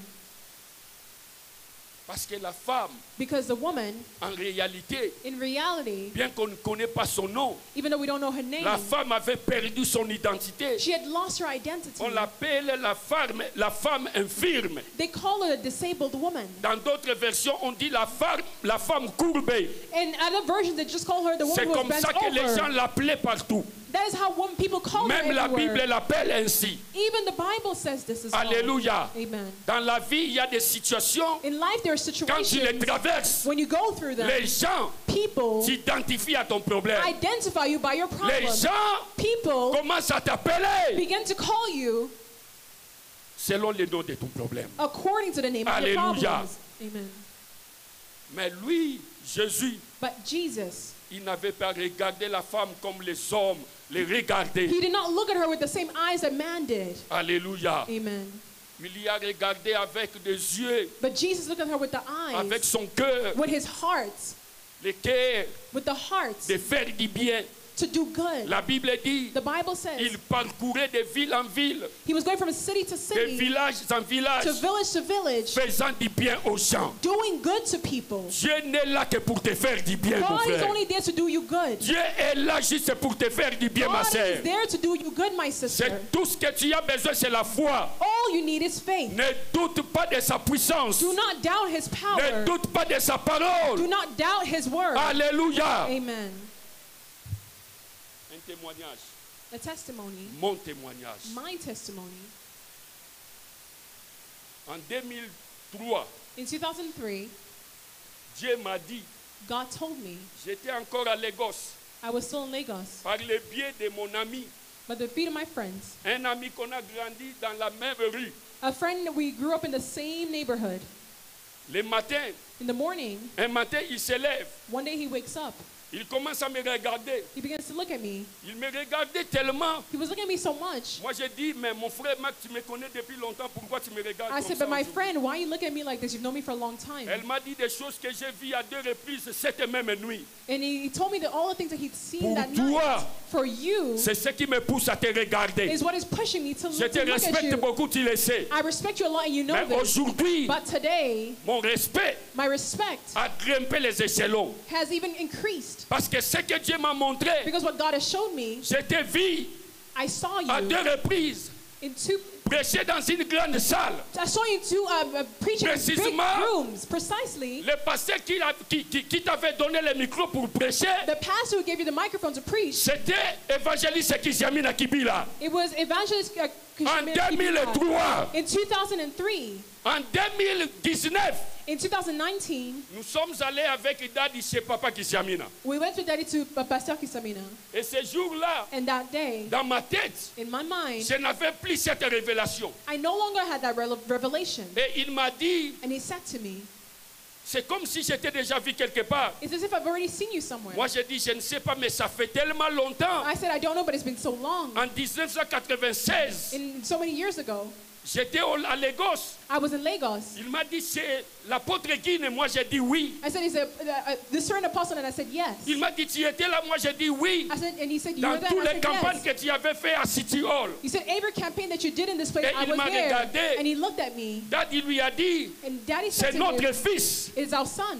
Parce que la femme, Because the woman, en réalité, in reality, bien qu'on ne connaît pas son nom, even though we don't know her name, la femme avait perdu son identité. she had lost her identity. On l'appelle la femme infirme. They call her a disabled woman. Dans d'autres versions, on dit la femme courbée. In other versions, they just call her the C'est woman who comme was ça bent que les gens over. l'appelaient partout. That is how people call her Même la Bible everywhere. l'appelle ainsi. Even the Bible says this as well. Alléluia. Amen. Dans la vie, il y a des situations, In life, there are quand tu les situations traverses, when you go through them, les gens people s'identifient à ton problème. identify you by your problem. Les gens People commencent à t'appeler begin to call you selon le nom de ton problème. according to the name of your Alléluia. problems. Amen. Mais lui, Jésus, But Jesus, il n'avait pas regardé la femme comme les hommes les regardaient. he did not look at her with the same eyes that man did. Alléluia. Amen. Il y a regardé avec des yeux, But Jesus looked at her with the avec eyes, son cœur, with his heart, le cœur with the heart de faire du bien. to do good. La Bible dit, The Bible says il parcourait de ville en ville, he was going from city to de city, village en village, to village, faisant du bien aux gens. doing good to people. Dieu n'est là que pour te faire du bien, mon God is frère. only there to do you good. Dieu est là juste pour te faire du bien, ma God sœur. is there to do you good, my sister. C'est tout ce que tu as besoin, c'est la foi. All you need is faith. Ne doute pas de sa puissance. Do not doubt his Ne power. doute pas de sa parole. Do not doubt his word. Alléluia. Amen. Un témoignage. A testimony, Mon témoignage. my testimony. En In 2003, Dieu m'a dit, God told me j'étais encore à Lagos, I was still in Lagos, par le biais de mon ami, by the feet of my friends. un ami qu'on a grandi dans la même rue. A friend that we grew up in the same neighborhood. Le matin, In the morning, un matin, il se lève, one day he wakes up. il commence à me regarder. He begins to look at me. Il me regardait tellement. He was looking at me so much. Moi, j'ai dit, mais mon frère Mac, tu me connais depuis longtemps, pourquoi tu me regardes I comme said, ça but my aujourd'hui? friend, why you look at me like this? You've known me for a long time. Elle m'a dit des choses que j'ai vues à 2 reprises cette même nuit. And he told me that all the things that he'd seen Pour that toi, night, for you, c'est ce qui me pousse à te regarder. is what is pushing me to Je te look at respecte you. beaucoup, tu le sais. I respect you a lot and you know Mais this. aujourd'hui, But today, mon respect my respect a grimpé les échelons. has even increased. Parce que ce que Dieu m'a montré, Because what God has showed me, je t'ai vu I saw à you 2 reprises in two. prêcher dans une grande salle. I saw you two preaching in big Précisément, rooms. Precisely, Le pasteur qui t'avait donné le micro pour prêcher, the pastor who gave you the microphone to preach, c'était évangéliste Kizamina Kibila. it was evangelist En 2003, in 2003. en 2019, In 2019, nous sommes allés avec Daddy chez Papa Kizamina. we went with Daddy to Pastor Kisamina. Et ce jour-là, And that day, dans ma tête, in my mind, je n'avais plus cette révélation. I no longer had that revelation. Et il m'a dit, And he said to me, c'est comme si j'étais déjà vu quelque part. it's as if I've already seen you somewhere. Moi, j'ai dit, je ne sais pas, mais ça fait tellement longtemps. I said, I don't know, but it's been so long. En 1996, In so many years ago, j'étais à Lagos. I was in Lagos. Il m'a dit, c'est l'apôtre Guine. Moi, j'ai dit oui. I said, is it the certain apostle? And I said, yes. Il m'a dit, tu étais là. Moi, j'ai dit oui. I said, and he said, you Dans were there? toutes And I les said, campagnes yes. que tu avais fait à City Hall. He said, every campaign that you did in this place, Et I il was m'a there. regardé. And he looked at me. Daddy lui a dit, And Daddy c'est said to notre him, fils. it is our son.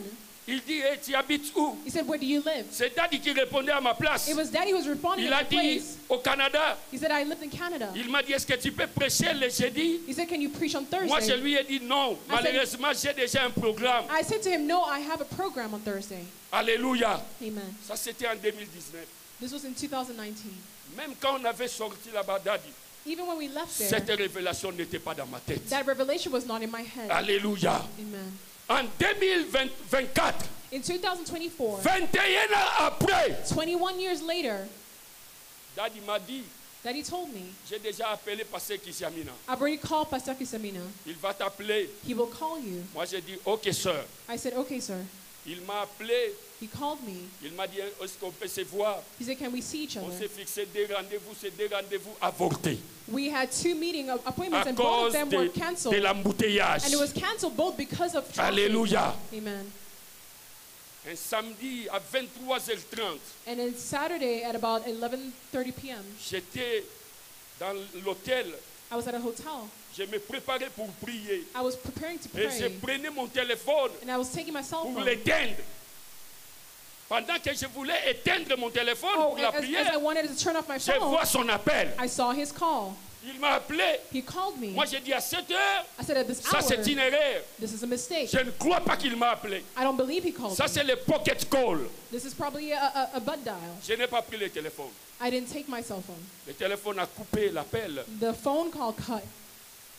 Il dit, hey, tu habites où? He said, where do you live? C'est Daddy qui répondait à ma place. It was Daddy who was responding Il in a my dit, place. au Canada. He said, I lived in Canada. Il m'a dit, est-ce que tu peux prêcher le jeudi? He said, can you preach on Moi, je Thursday? lui ai dit non. I said- Malheureusement, j'ai déjà un programme. I said to him, no, I have a program on Thursday. Alléluia. Amen. Ça, c'était en 2019. This was in 2019. Même quand on avait sorti là-bas, Daddy, Even when we left there, cette révélation n'était pas dans ma tête. that revelation was not in my head. Alléluia. Amen. En 2024, In 2024, 21 ans après, 21 years later, Daddy m'a dit, Daddy told me, j'ai déjà appelé Pasteur Kisiamina. I've already called Pastor Kisamina. Il va t'appeler. He will call you. Moi, j'ai dit, ok, sœur. I said, okay, sir. Il m'a appelé. He called me. Il m'a dit, est-ce qu'on peut se voir? He said, can we see each On other? s'est fixé des rendez-vous, c'est des rendez-vous avortés. We had two meeting appointments À and both of cause them were de canceled. l'embouteillage. And it was canceled both because of traffic. Alléluia. Amen. Un samedi à 23h30, And then Saturday at about 11:30 p.m., j'étais dans l'hôtel. I was at a hotel. Je me préparais pour prier. I was preparing to Et je pray. prenais mon téléphone And I was taking my cell pour phone. l'éteindre. Pendant que je voulais éteindre mon téléphone Oh, pour la as I prière, wanted to turn off my je phone, vois son appel. I saw his call. Il m'a appelé. He called me. Moi, j'ai dit à 7 heures, I said, at this ça hour, c'est une erreur. this is a mistake. Je ne crois pas qu'il m'a appelé. I don't believe he called Ça me. c'est le pocket call. This is probably a butt dial. Je n'ai pas pris le téléphone. I didn't take my cell phone. Le téléphone a coupé l'appel. The phone call cut,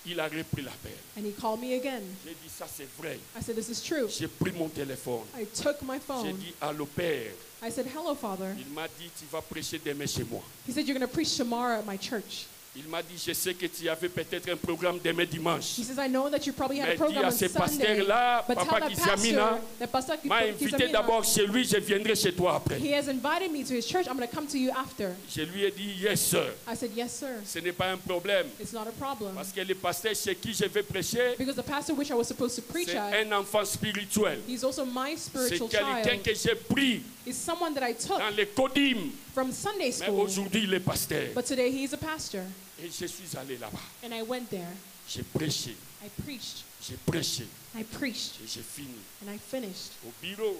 Il a repris l'appel. and he called me again. J'ai dit, ça c'est vrai. I said, this is true. J'ai pris mon téléphone. I took my J'ai phone. dit, allô Père. I said, hello, Father. Il m'a dit, tu vas prêcher demain chez moi. He said, you're going to preach tomorrow at my church. Il m'a dit, je sais que tu avais peut-être un programme demain dimanche. He says, I know that you probably had a Mais dis program à on ce Sunday, pasteur-là, but tell Papa that Kisiamina, pastor that Pastor m'a invité Kisamina, d'abord chez lui, je viendrai chez toi après. he has invited me to his church. I'm going to come to you after. Je lui ai dit, yes sir. I said, yes, sir. Ce n'est pas un problème. It's not a problem. Parce que le pasteur chez qui je vais prêcher, Because the pastor which I was supposed to preach c'est at, un enfant spirituel. he's also my C'est spiritual quelqu'un child. que j'ai pris He's someone that I took dans les codim. from Sunday Mais school. aujourd'hui, il est pasteur. But today he's a pastor. Et je suis allé là-bas. And I went there. J'ai prêché. I preached. J'ai prêché. I preached. Et j'ai fini. And I finished. Au bureau,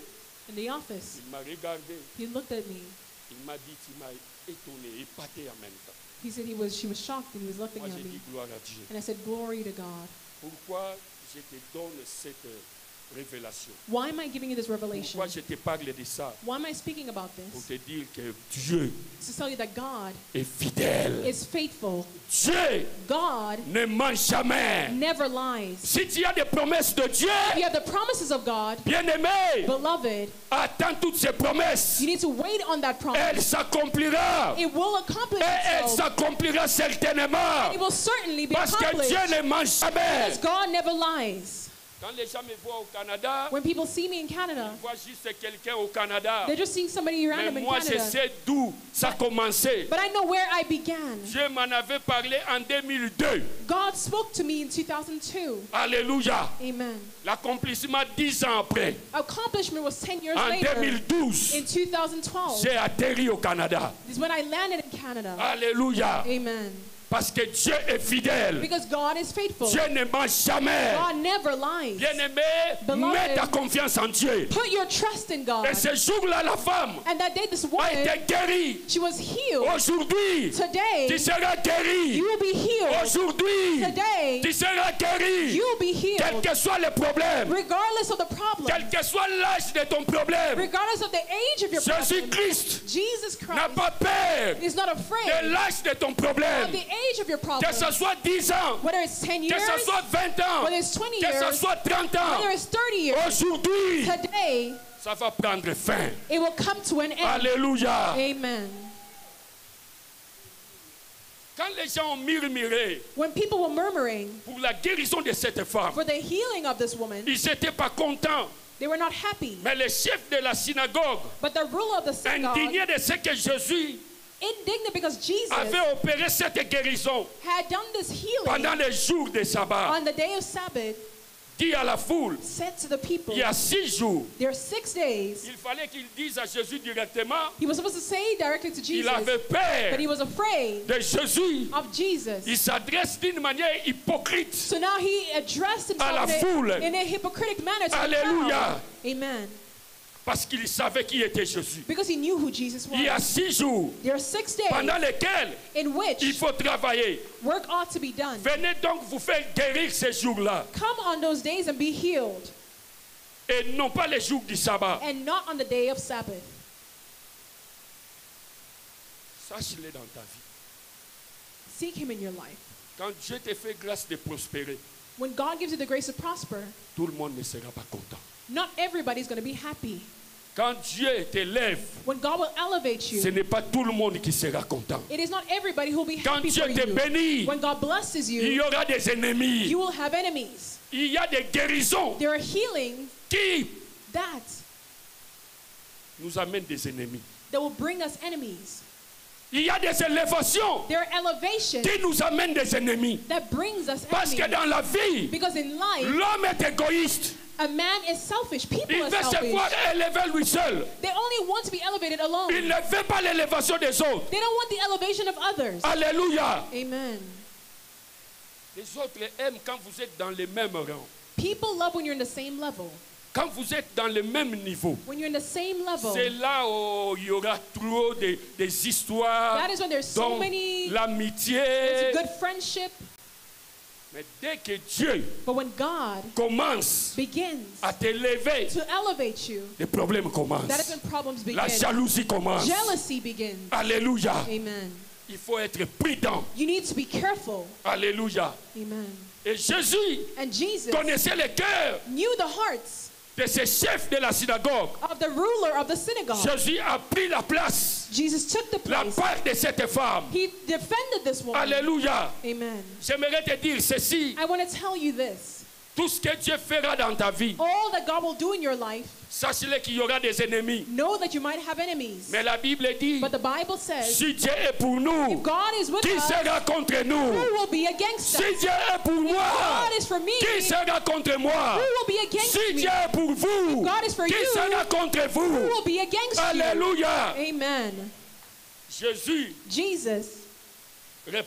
In the office, il m'a regardé. he looked at me. Il m'a dit, tu m'as étonné, épaté en même temps. He said she was shocked and he was looking Moi, at j'ai dit me. gloire à Dieu. And I said, glory to God. Pourquoi je te donne cette révélation. Why am I giving you this revelation? Pourquoi je te parle de ça? Why am I speaking about Pour this? te dire que Dieu To tell you that God est fidèle. is faithful. Dieu God ne ment jamais. never lies. Si tu as des promesses de Dieu, If you have the promises of God, bien-aimé, beloved, attends toutes ces promesses. you need to wait on that promise. Elle s'accomplira. It will accomplish Et elle itself. s'accomplira certainement. It will certainly be Parce que accomplished. Dieu ne ment jamais. Because God never lies. Quand les gens me voient au Canada, When people see me in Canada, ils voient juste quelqu'un au Canada. they're just seeing somebody Mais random in moi, je Canada. sais d'où ça a commencé. But I know where I began. Dieu m'en avait parlé en 2002. God spoke to me in 2002. Alléluia. Amen. L'accomplissement 10 ans après. Accomplishment was 10 years En later. 2012, In 2012 j'ai atterri au Canada. is when I landed in Canada. Alléluia. Amen. Parce que Dieu est fidèle. Because God is faithful. Dieu ne ment jamais. God never lies. Bien-aimé, Beloved, mets ta confiance en Dieu. Put your trust in God. Et ce jour-là, la femme And that day, this a woman, été guérie. she was healed. Aujourd'hui, Today, tu seras guéri. you will be healed. Aujourd'hui, Today, tu seras guéri. you will be Quel healed. que soit le problème, Regardless of the problem, quel que soit l'âge de ton problème, regardless of the age of your problem, Jésus-Christ Jesus n'a Christ pas peur is not de afraid l'âge de ton of problème. the age of your problem. Que ce soit 10 ans, Whether it's 10 que years, ce soit 20 ans, whether it's 20 que ce years, soit 30 ans, whether it's 30 years, aujourd'hui, today, ça va prendre fin. it will come to an end. Alléluia. Amen. Quand les gens ont murmuré When people were murmuring pour la guérison de cette femme, for the healing of this woman, ils n'étaient pas contents. they were not happy. Mais le chef de la synagogue, But the ruler of the synagogue, indigné de ce que Jésus indignant because Jesus avait opéré cette guérison had done this healing pendant les jours de sabbat, on the day of Sabbath, dit à la foule, said to the people, il y a 6 jours, there are 6 days. il fallait qu'il dise à Jésus directement, He was supposed to say directly to il Jesus, avait peur but he was afraid de Jésus. of Jesus. Il s'adresse d'une manière hypocrite. So now he addressed À la himself foule. in a hypocritic manner to the Alléluia. crowd. Amen. Parce qu'il savait qui était Jésus. Because he knew who Jesus Il y a was. 6 jours There are 6 days pendant lesquels in il which faut travailler. work ought to be done. Venez donc vous faire guérir ces jours-là. Come on those days and be healed, Et non pas les jours du sabbat. and not on the day of Sabbath. Sache-le dans ta vie. Seek him in your life. Quand Dieu te fait grâce de prospérer, When God gives you the grace to prosper, tout le monde ne sera pas content. not everybody's going to be happy. Quand Dieu t'élève, When God will elevate ce you, n'est pas tout le monde qui sera content. it is not everybody who will be Quand happy Dieu for te you. bénit, When God blesses il you, y aura des ennemis. you will have enemies. Il y a des guérisons There are healings qui that nous amènent des ennemis. will bring us enemies. Il y a des élévations There are elevations qui nous amènent des ennemis. that brings us Parce que enemies. dans la vie, Because in life, l'homme est égoïste. a man is selfish. People Il are veut se voir selfish. élevé lui seul. They only want to be elevated alone. Il ne veut pas l'élévation des autres. They don't want the elevation of others. Alléluia. Amen. Les autres aiment quand vous êtes dans les mêmes rangs. People love when you're in the same level. Quand vous êtes dans le même niveau. When you're in the same level, C'est là où il y aura trop des histoires, that is when there's so dont many, there's l'amitié. good friendship. Mais dès que Dieu But when God commence begins à t'élever, to elevate you, les problèmes that is commencent. when problems begin. La jalousie commence. Jealousy begins. Alléluia. Amen. Il faut être prudent. You need to be careful. Alléluia. Amen. Et Jésus And Jesus connaissait le cœur knew the hearts de ce chef de la synagogue. of the ruler of the synagogue. Jésus a pris la place, Jesus took the la place. part de cette femme. He defended this woman. Alléluia. Amen. J'aimerais te dire ceci. I want to tell you this. Tout ce que Dieu fera dans ta vie, All that God will do in your life, sache-le qu'il y aura des ennemis. know that you might have enemies. Mais la Bible dit, But the Bible says, si Dieu est pour nous, if God is with qui us, sera contre nous? who will be against Si us? Dieu est pour If moi, God is for me, qui sera contre moi? who will be against Si me? Dieu est pour vous, God is for qui you, sera contre who vous? will be against you? Alléluia. Amen. Jésus Jesus lui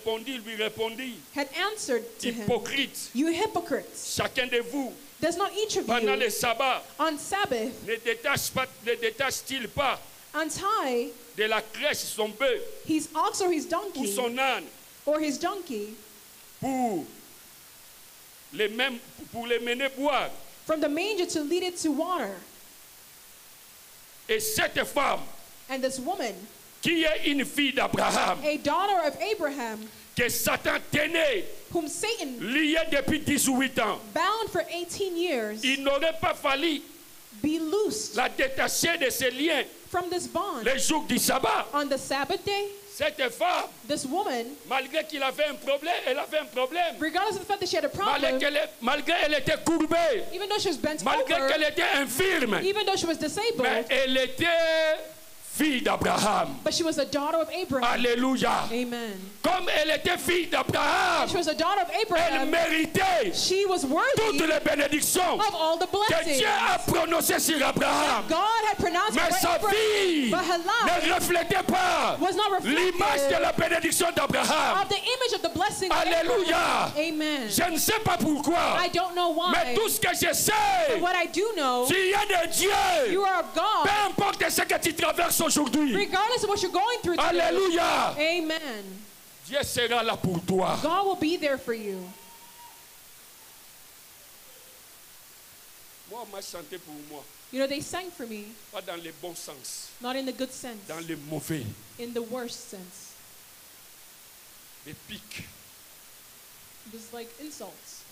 répondit, had answered to him, hypocrite, you hypocrites, chacun de vous, does not each of pendant le you sabbat, on Sabbath ne détache-t-il pas untie de la crèche son bœuf his ox or his ou donkey son âne or his donkey pour les mener boire from the manger to lead it to water. Et cette femme, And this woman, qui est une fille d'Abraham, a daughter of Abraham, que Satan tenait whom Satan liée depuis 18 ans, bound for 18 years, il n'aurait pas fallu be loosed la détacher de ses liens from this bond. les jours du sabbat. On the Sabbath day, Cette femme, this woman, malgré qu'il avait un problème, elle avait un problème. regardless of the fact that she had a problem, Malgré qu'elle était courbée, even though she was bent malgré over, qu'elle était infirme, even though she was disabled, mais elle était fille d'Abraham. but she was a daughter of Abraham. Alléluia. Amen. Comme elle était fille d'Abraham, She was a daughter of elle Abraham. méritait She was worthy toutes les bénédictions of all the que blessings Dieu a prononcées sur Abraham. God had pronounced Mais over sa Abraham, vie but her life ne reflétait pas was not l'image de reflective la bénédiction d'Abraham. of the image of the blessing of Alléluia. Abraham. Amen. Je ne sais pas pourquoi, I don't know mais why, tout ce que je but sais, what I do know, tu es de Dieu. you are of Peu God, importe ce que tu traverses aujourd'hui. regardless of what you're going through today. Alléluia. Amen. Dieu sera là pour toi. God will be there for you. Moi, on m'a chanté pour moi. You know, they sang for me, Pas dans le bon sens, not in the good sense, dans le mauvais. in the worst sense. Des pics, It was like insults,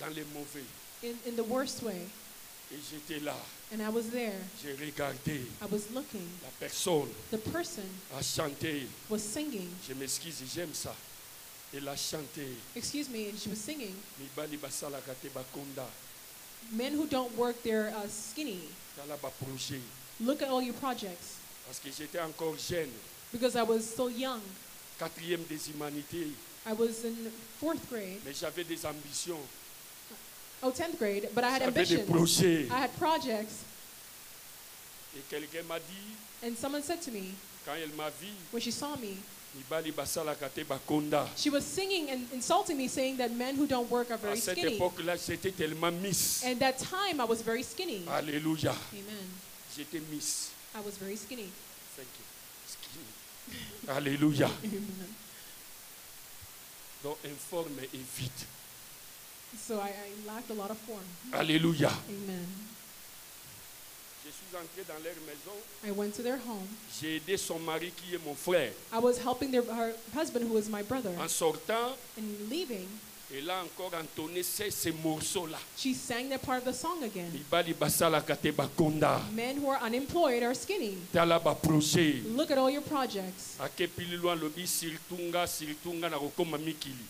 dans le mauvais. in the worst way. Et j'étais là, And I was there. j'ai regardé. I was looking. La personne The person a chanté. was singing. Je m'excuse, j'aime ça. Elle a chanté. Excuse me, and she was singing. Mibali basala kate bakonda. Men who don't work, they're skinny. Tala ba projet. Look at all your projects. Parce que j'étais encore jeune. Because I was still young. 4e des humanités. I was in 4th grade. Mais j'avais des ambitions. Oh, 10th grade. But I had J'avais des ambitions. projets. I had projects. Et quelqu'un m'a dit, And someone said to me, quand elle m'a vu, when she saw me, Mibali basala kate bakonda. she was singing and insulting me, saying that men who don't work are À very cette skinny. époque-là, j'étais tellement miss. And that time, I was very skinny. Alléluia. Amen. J'étais miss. I was very skinny. Thank you. Skinny. Alléluia. Amen. Donc informe et vite. So I lacked a lot of form. Alléluia. Amen. Je suis entré dans leur maison. I went to their home. J'ai aidé son mari qui est mon frère. I was helping her husband, who was my brother. En sortant, And leaving, elle a encore entonné ces morceaux-là. she sang that part of the song again. Mibali basala kate bakonda. Men who are unemployed are skinny. Tala ba projet. Look at all your projects. Akepili loin lobi sirtunga na kokoma mikili.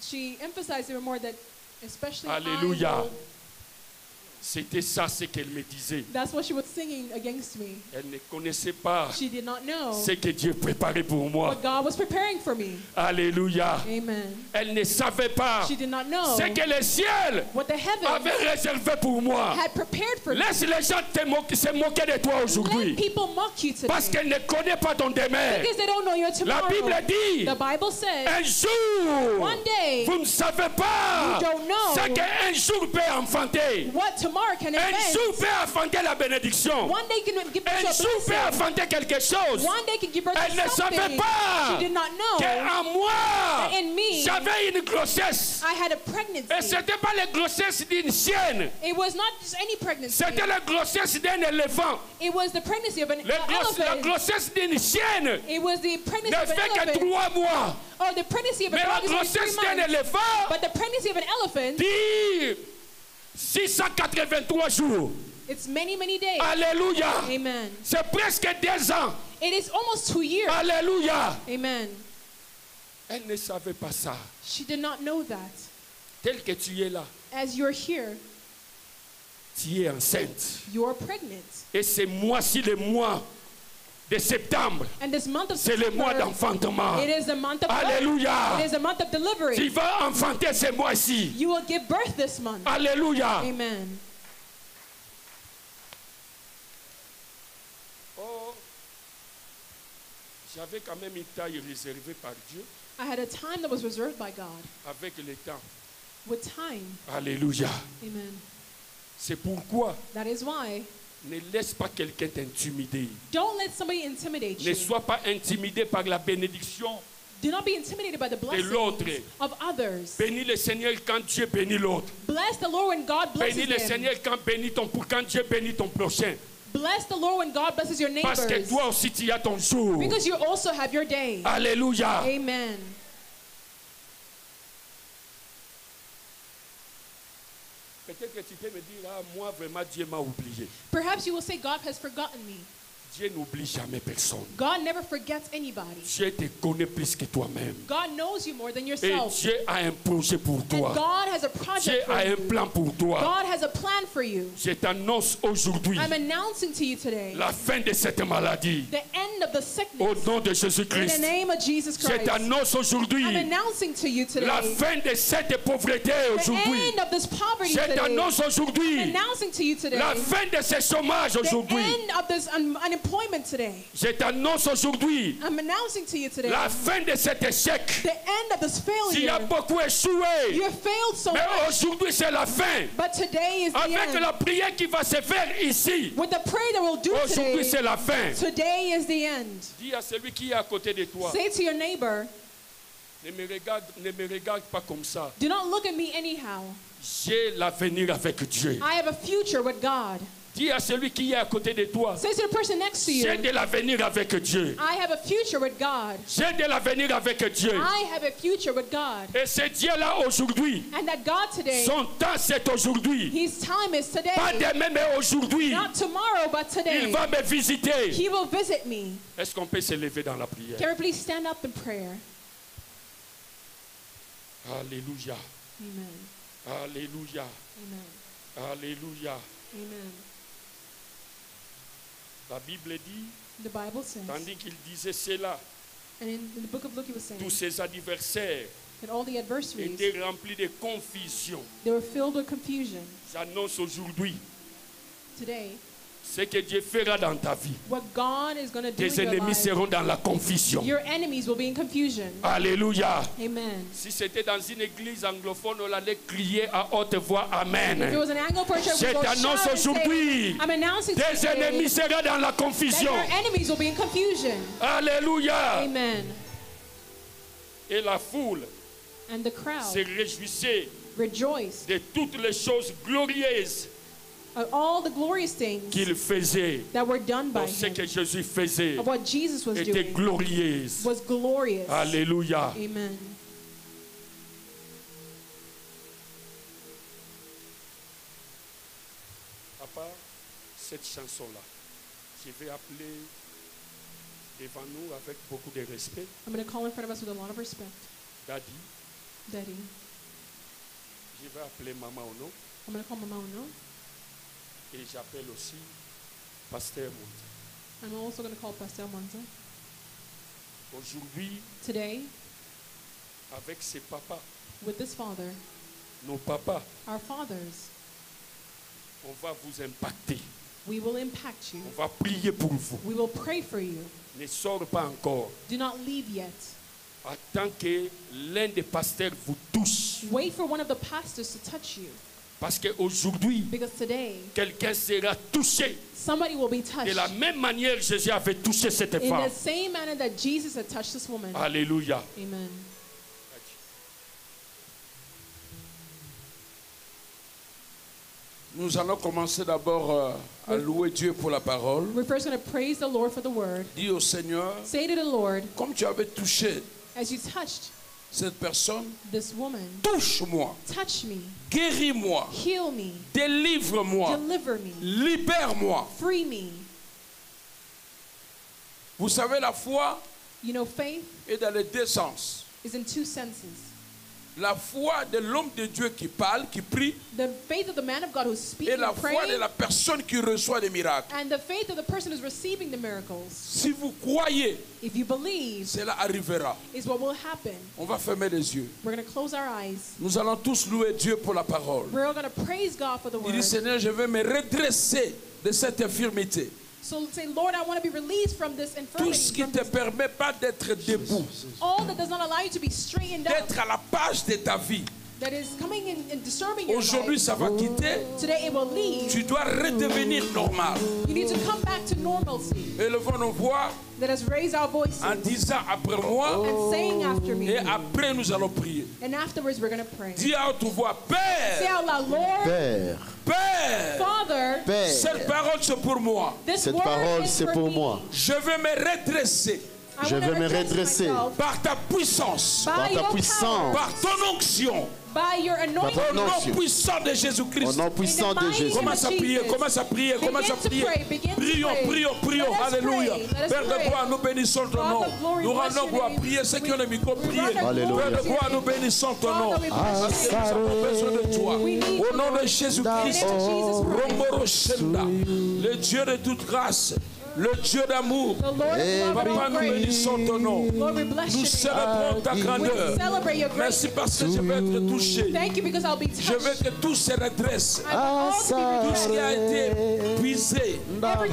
She emphasized even more that, especially Alléluia. I will- C'était ça ce qu'elle me disait. that's what she was singing against me. Elle ne connaissait pas She did not know ce que Dieu préparait pour moi. what God was preparing for me. Alléluia. Amen. Elle ne savait pas She did not know ce que le ciel what the heavens avait réservé pour moi. had prepared for me. Laisse les gens se moquer de toi Let aujourd'hui. people mock you today Parce qu'elle ne connaît pas ton demain. because they don't know your La tomorrow. Bible dit, The Bible says, un jour, one day, vous ne savez pas you don't know ce qu'un jour peut enfanter. what tomorrow can Un invent. jour peut enfanter la bénédiction. One day can give birth Un to a jour peut blessing. enfanter quelque chose. One day can give birth Elle to ne savait something. pas She did not know qu'en moi, that in me, j'avais une grossesse. I had a Et pregnancy. ce n'était pas la grossesse d'une chienne. It was not just any pregnancy. C'était la grossesse d'un éléphant. It was the pregnancy of an La elephant. grossesse d'une chienne It was the pregnancy ne of an fait que elephant. 3 mois. Or the pregnancy of a Mais la dog is only 3 grossesse d'un months. éléphant But the pregnancy of an elephant, dit 683 jours. it's many, many days. Alléluia. Amen. C'est presque 2 ans. It is almost 2 years. Alléluia. Amen. Elle ne savait pas ça. She did not know that. Tel que tu es là, As you're here, tu es enceinte. you're pregnant. Et ce mois-ci, le mois de septembre, And this month of c'est le mois September, d'enfantement. it is the month of Alléluia. It is the month of Tu delivery. vas enfanter ce mois-ci. You will give birth this month. Alléluia. Amen. Oh, j'avais quand même une taille réservée par Dieu I had a time that was reserved by God. avec le temps. With time. Alléluia. Amen. C'est pourquoi That is why. ne laisse pas quelqu'un t'intimider. Don't let somebody intimidate Ne you. sois pas intimidé par la bénédiction Do not be intimidated by the l'autre. blessings of others. Bénis le Seigneur quand Dieu bénit l'autre. Bless the Lord when God blesses Bénis le them. Seigneur quand Dieu bénit ton prochain. Bless the Lord when God blesses your neighbors. Parce que toi aussi tu as ton jour. Because you also have your day. Alléluia. Amen. Peut-être que tu peux me dire, ah, moi vraiment Dieu m'a oublié. Perhaps you will say, God has forgotten me. Dieu n'oublie jamais personne. God never forgets anybody. Dieu te connaît plus que toi-même. God knows you more than Et yourself. Dieu a un projet pour And toi. God has a Dieu project for a un you. plan pour toi. God has a plan for you. Je t'annonce aujourd'hui I'm announcing to you today la fin de cette maladie. the end of the Au sickness. nom de In the Jésus-Christ. name of Jesus Je Christ. t'annonce aujourd'hui I'm announcing to you today la fin de cette pauvreté the aujourd'hui. end of this poverty Je today. t'annonce I'm aujourd'hui announcing to you today la fin de ce chômage the aujourd'hui. end of this unemployment today. Je t'annonce aujourd'hui I'm announcing to you today la fin de cet échec. the end of this Tu as failure. beaucoup échoué. You have failed so Mais much, aujourd'hui c'est la fin. but today is the Avec end. la prière qui va se faire ici. With the prayer that we'll do Aujourd'hui today, c'est la fin. today is the end. Dis à celui qui est à côté de toi. Say to your neighbor, Ne me regarde pas comme ça. do not look at me anyhow. J'ai l'avenir avec Dieu. I have a future with God. Dis à celui qui est à côté de toi. Say to the person next to you, J'ai de l'avenir avec Dieu. I have a future with God. J'ai de l'avenir avec Dieu. I have a future with God. Et ce Dieu-là aujourd'hui, And that God today, son temps c'est aujourd'hui. His time is today. Pas demain mais aujourd'hui. Not tomorrow, but Il today. va me visiter. He will visit me. Est-ce qu'on peut se lever dans la prière? Can we please stand up in prayer? Alléluia. Amen. Alléluia. Amen. Alléluia. Amen. La Bible dit, The Bible says, tandis qu'il disait cela, and in the book of Luke it was saying, tous ses adversaires that all the adversaries, étaient remplis de confusion. they were filled with confusion. J'annonce aujourd'hui Today, ce que Dieu fera dans ta vie. what God is going to do Tes in your ennemis life, seront dans la confusion. your enemies will be in confusion. Alléluia. Amen. Si c'était dans une église anglophone, on allait crier à haute voix Amen. If it was an Anglo church, Je we go t'annonce shout and say, aujourd'hui, I'm announcing tes today ennemis seront dans la that confusion. your enemies will be in confusion. Alléluia. Amen. Et la foule And the crowd se réjouissait rejoiced de toutes les choses glorieuses at all the glorious things qu'il faisait. that were done by Donc ce him. que Jésus faisait Of what Jesus was était doing glorieuse. was glorious. Alléluia. Amen. À part cette chanson-là, je vais appeler devant nous avec beaucoup de respect I'm going to call in front of us with a lot of respect. Daddy. Daddy. Je vais appeler Maman Ono I'm going to call Mama Ono. et j'appelle aussi Pasteur Monte. I'm also going to call Pastor Monza. Aujourd'hui, Today, avec ses papas, with this father, nos papas, our fathers, on va vous impacter. we will impact you. On va prier pour vous. We will pray for you. Ne sors pas encore. Do not leave yet. Attends que l'un des pasteurs vous touche. Wait for one of the pastors to touch you. Parce qu'aujourd'hui, Because today, quelqu'un sera touché. somebody will be De touched. la même manière, Jésus avait touché cette In femme. the same manner that Jesus had touched this woman. Alléluia. Amen. Nous allons commencer d'abord à louer Dieu pour la parole. We're first going to praise the Lord for the word. Dis au Seigneur, Say to the Lord, comme tu avais touché as you touched cette personne, this woman, touche-moi, touch me, guéris-moi, heal me, délivre-moi, deliver me, libère-moi. free me. Vous savez, la foi You know, faith est dans les deux sens. is in two senses. La foi de l'homme de Dieu qui parle, qui prie, The faith of the man of God who's et speaking la and foi de praying, la personne qui reçoit des miracles. and the faith of the person who's receiving the miracles. Si vous croyez, If you believe, cela arrivera. is what will happen. On va fermer les yeux. We're going to close our eyes. Nous allons tous louer Dieu pour la parole. We're going to praise God for the Il word. dit, Seigneur, je vais me redresser de cette infirmité. So say, Lord, I want to be released from this Tout ce infirmity, qui from ne te this, permet pas d'être debout, all that does not allow you to be straightened up, d'être à la page de ta vie. that is coming in and disturbing your Aujourd'hui, life, ça va quitter. today it will leave. Tu dois redevenir normal. You need to come back to normalcy. Élevons nos voix Let us raise our voices en disant après moi and saying after me. et après nous allons prier. And afterwards we're going to pray. Dis à haute voix, Say Père, out loud, Lord, Père, Père, Father, Père, cette parole c'est pour moi. this cette word parole is c'est for pour me. moi. Je vais me redresser I Je wanna vais me redress redresser myself par ta puissance, by Par ta your puissance, par ton onction, by your anointing. au nom onction. puissant de au Jésus-Christ. nom puissant de Jésus. Commence à prier, commence à prier, commence à prier. Prions, prions, prions. Alléluia. Père de gloire, nous bénissons ton nom. Nous rendons gloire. Priez ceux qui ont le micro, priez. Alléluia. Père de gloire, nous bénissons ton nom. Parce que nous avons besoin de toi. Au nom de Jésus-Christ, Romboro Shenda, le Dieu de toute grâce, le Dieu d'amour. The Lord of love Papa, and all nous grace. bénissons ton nom. Lord, we bless Nous you. célébrons ta We grandeur. celebrate your Merci grace. parce que je vais être touché. Thank you because I'll be Je veux touched. que tout se redresse. I want all to be Tout ce qui a redressed. été brisé, Everything that was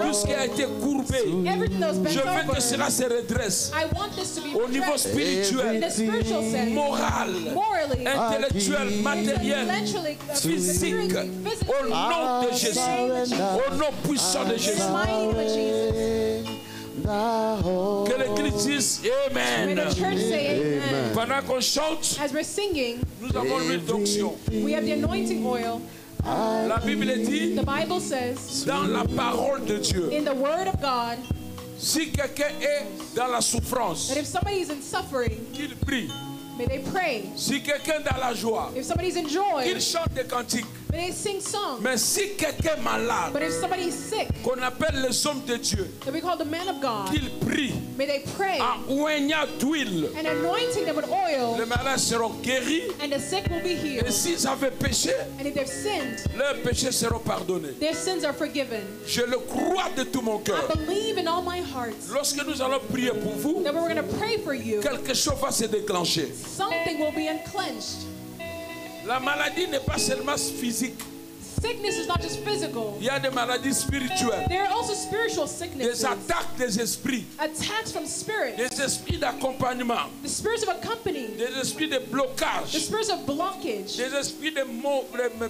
tout ce qui a été courbé, everything that was je bent veux over. que cela se redresse I want this to be au niveau redressed spirituel, in a spiritual sense, moral, morally, intellectuel, matériel, intellectually, physique, au nom de Jésus, au nom puissant de in Jésus. the mighty name of Jesus. Que l'Église dise May Amen. the church say amen. Pendant qu'on chante, As we're singing, nous avons l'huile d'onction. we have the anointing oil. La Bible dit The Bible says, dans la parole de Dieu, in the Word of God, si quelqu'un est dans la souffrance, that if somebody is in suffering, qu'il prie. may they pray. Si quelqu'un est dans la joie, If somebody's in joy, qu'il chante des cantiques. may they sing songs. Mais si quelqu'un est malade, But if somebody is sick, qu'on appelle les hommes de Dieu, that we call the man of God, qu'il prie may they pray, en oignant d'huile, and anointing them with oil, les malades seront guéris. and the sick will be healed. Et s'ils avaient péché, And if they've sinned, leurs péchés seront pardonnés. their sins are forgiven. Je le crois de tout mon cœur. I believe in all my heart Lorsque nous allons prier pour vous, that we're going to pray for you. quelque chose va se déclencher. Something will be unclenched. La maladie n'est pas seulement physique. Sickness is not just physical. Il y a des maladies spirituelles, There are also spiritual des sicknesses. attaques des esprits, Attacks from spirits. des esprits d'accompagnement, The spirits of accompanying. des esprits de The blocage, spirits of blockage. des esprits de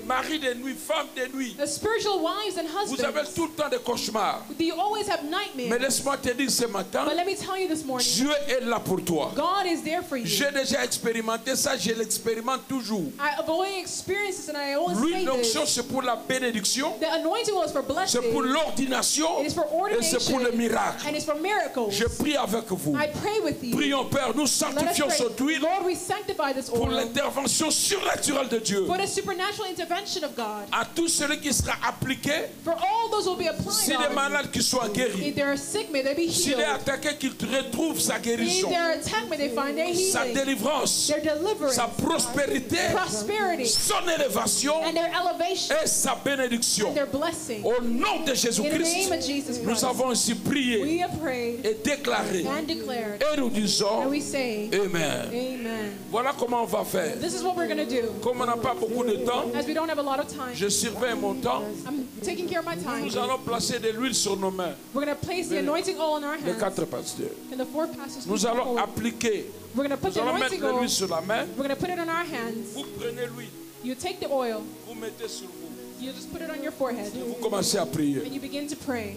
mari de nuit, femme de nuit. The spiritual wives and Vous avez husbands. tout le temps des cauchemars. Do you always have Mais nightmares? laisse-moi te dire ce matin, But let me tell you this morning, Dieu est là pour toi. God is there for you. J'ai déjà expérimenté ça, je l'expérimente toujours. I've always experienced this and I always L'huile say d'onction, this. c'est pour la bénédiction, The anointing was for blessing. c'est pour l'ordination It is for et c'est pour ordination. le miracle. And it's for miracles. Je prie avec vous. I pray with you. Prions, Père, nous Let us sanctifions pray. cette huile Lord, we sanctify this pour oil l'intervention surnaturelle de Dieu. for the supernatural intervention of God. À tout celui qui sera appliqué, For all those who will be applied s'il est on. malade, qu'il soit guéri. If they're sick, may they be S'il est healed. attaqué, qu'il retrouve sa If guérison, they're attacked, may they find their sa healing, délivrance, their deliverance, sa prospérité, prosperity, son élévation and their elevation, et sa bénédiction. and their blessing. Au nom de In the Jésus-Christ, name of Jesus nous Christ, avons ainsi prié we have prayed et déclaré. and declared, Et nous disons and we say, Amen. Amen. Voilà comment on va faire. This is what we're going to do. Comme on n'a pas beaucoup de temps, As we don't have a lot of time, je surveille mon temps. I'm taking care of my time. Nous allons placer de l'huile sur nos mains. We're going to place the anointing oil in our Les hands, 4 pasteurs. and the 4 pastors Nous will allons hold. appliquer. We're going to put Nous the allons mettre anointing de oil, l'huile sur la main. we're going to put it in our hands. Vous prenez l'huile. You take the oil, Vous mettez sur vous. you just put it on your forehead, Vous commencez à prier. and you begin to pray.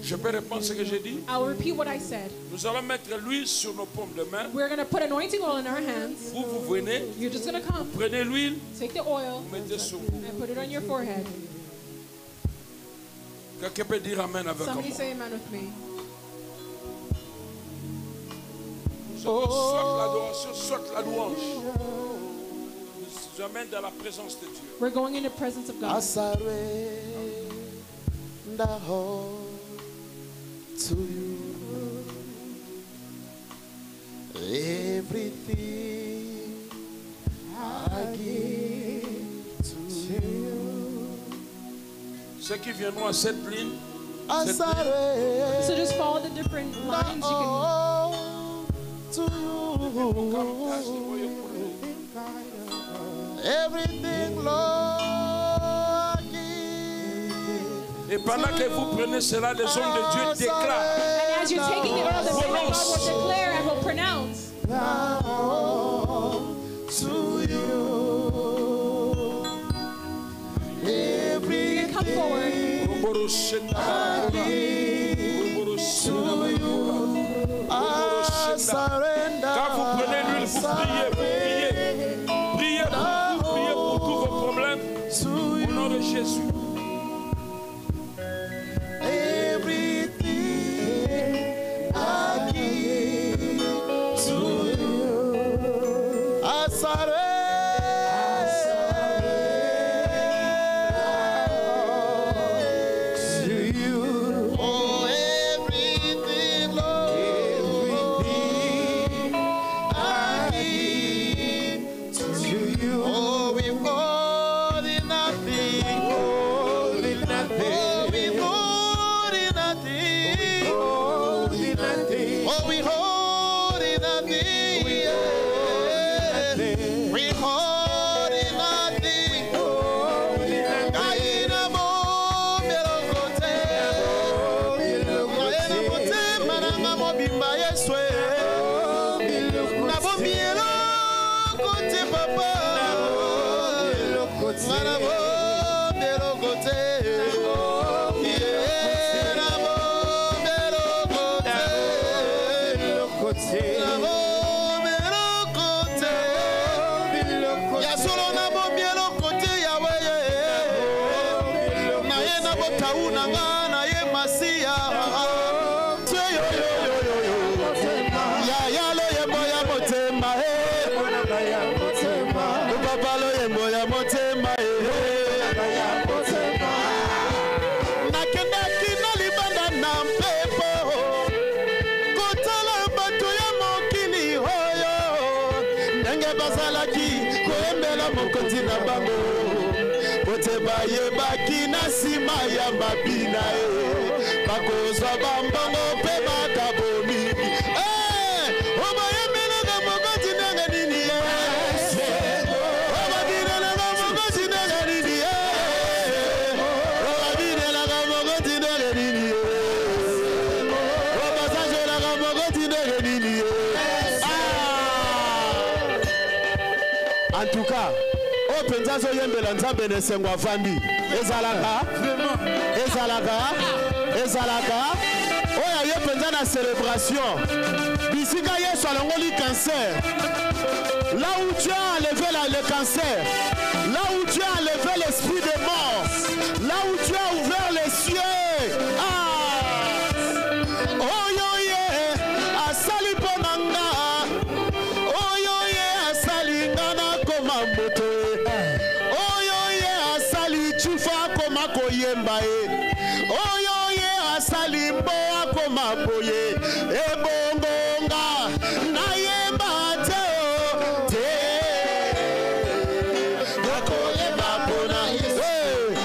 Je peux répondre ce que j'ai dit. I'll repeat what I said. Nous allons mettre l'huile sur nos paumes de main. We're going to put anointing oil in our hands. Vous venez, You're just going to come, prenez l'huile, take the oil, vous mettez sur vous. and put it on your forehead. Quelqu'un peut dire Amen avec Somebody moi. say amen with me. Nous avons soit l'adoration, soit la louange. Nous amène dans la présence de Dieu. We're going in the presence of God. To you, everything I give to you. Ceux qui viendront à cette ligne, I surrender So just follow the different lines. You can all to you. Everything, Lord, give. et pendant que vous prenez cela, les hommes de Dieu déclarent. And as you're taking the oil, the man of God will declare and will pronounce. To Come forward. Quand vous prenez l'huile, vous priez pour tous vos problèmes. Au nom de Jésus. Everything I give to you. I surrender. En tout cas, penza yembela nzambe nesengwa vandi ezalaka oya ye penza na célébration bisika Yesu alongoli cancer, là où tu as enlevé le cancer, là où tu as enlevé l'esprit de mort, là où tu as ouvert les cieux, oyo ye asali ponanga, oyo ye asali ngana koma moto, oyo ye asali chufa koma koyemba e, oyo ye asali mboa koma boye, ebongonga na yemba te te, nakoyemba pona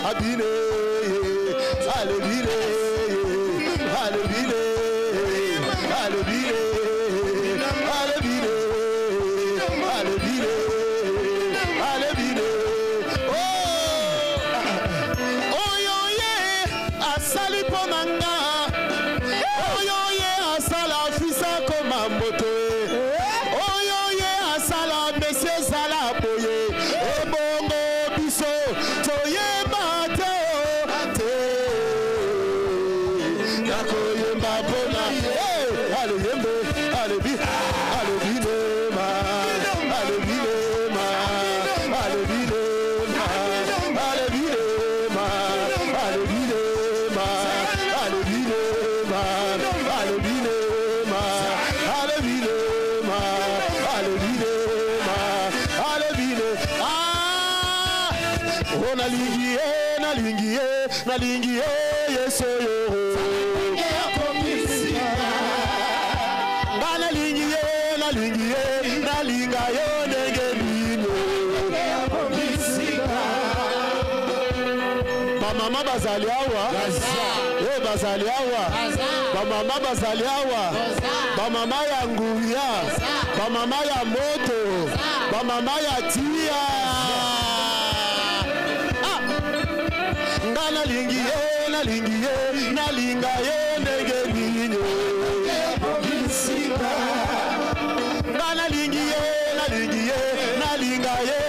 abine alebine alebine alebine alebine alebine alebine oyo ye asali ponanga, oyo ye asala fisa koma moto, oyo ye asala mese sala boye, ebongo biso toyemba te te, nakoyemba pona aleyembe alebi alebine ma alebine ma alebine ma alebine ma alebine ma alebine ma alebine ma alebine ma alebine ma alebine oh nalingi Yesu yo nalinga yo ndenge nino bamama bazali awa bazali awa bamama bazali awa bamama ya nguya bamama ya moto bamama ya tia ngana nalinga yo ndenge nino ngana nalinga yo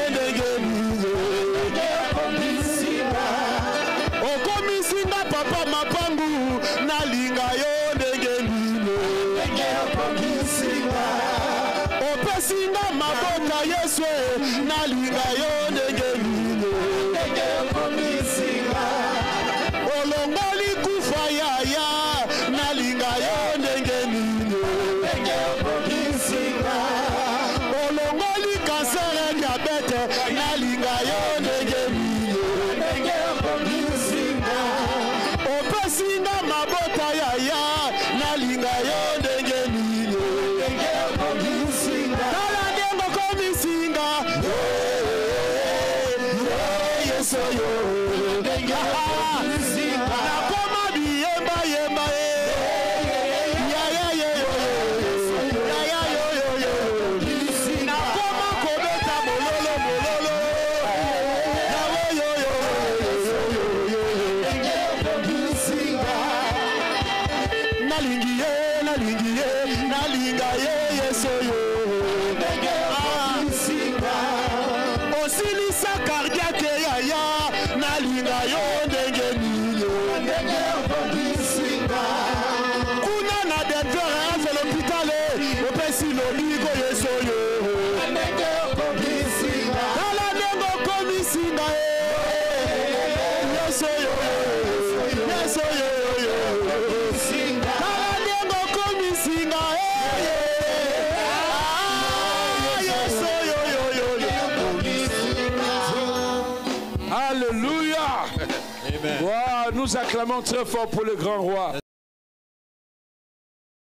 nalinga yo ndenge nini olongoli kufa yaya nalinga yo ndenge nini olongoli kansere diabete nalinga yo ndenge nini opesinga mabota yaya nalinga yo ndenge nini tala ndengo komisinga yeso yo nakoma biyemba yemba nakoma kobeta mololo mololo nalingi ye nalinga ye yeso yo osilisa cardiaque yaya nalinga yo ndenge nini kuna na docteur afe l'hôpital opesi lobiko yeso yo tala ndenge okomisinga yeso yo yeso yo tala ndenge okomisinga yeso yo Alléluia. Wow, nous acclamons très fort pour le grand roi.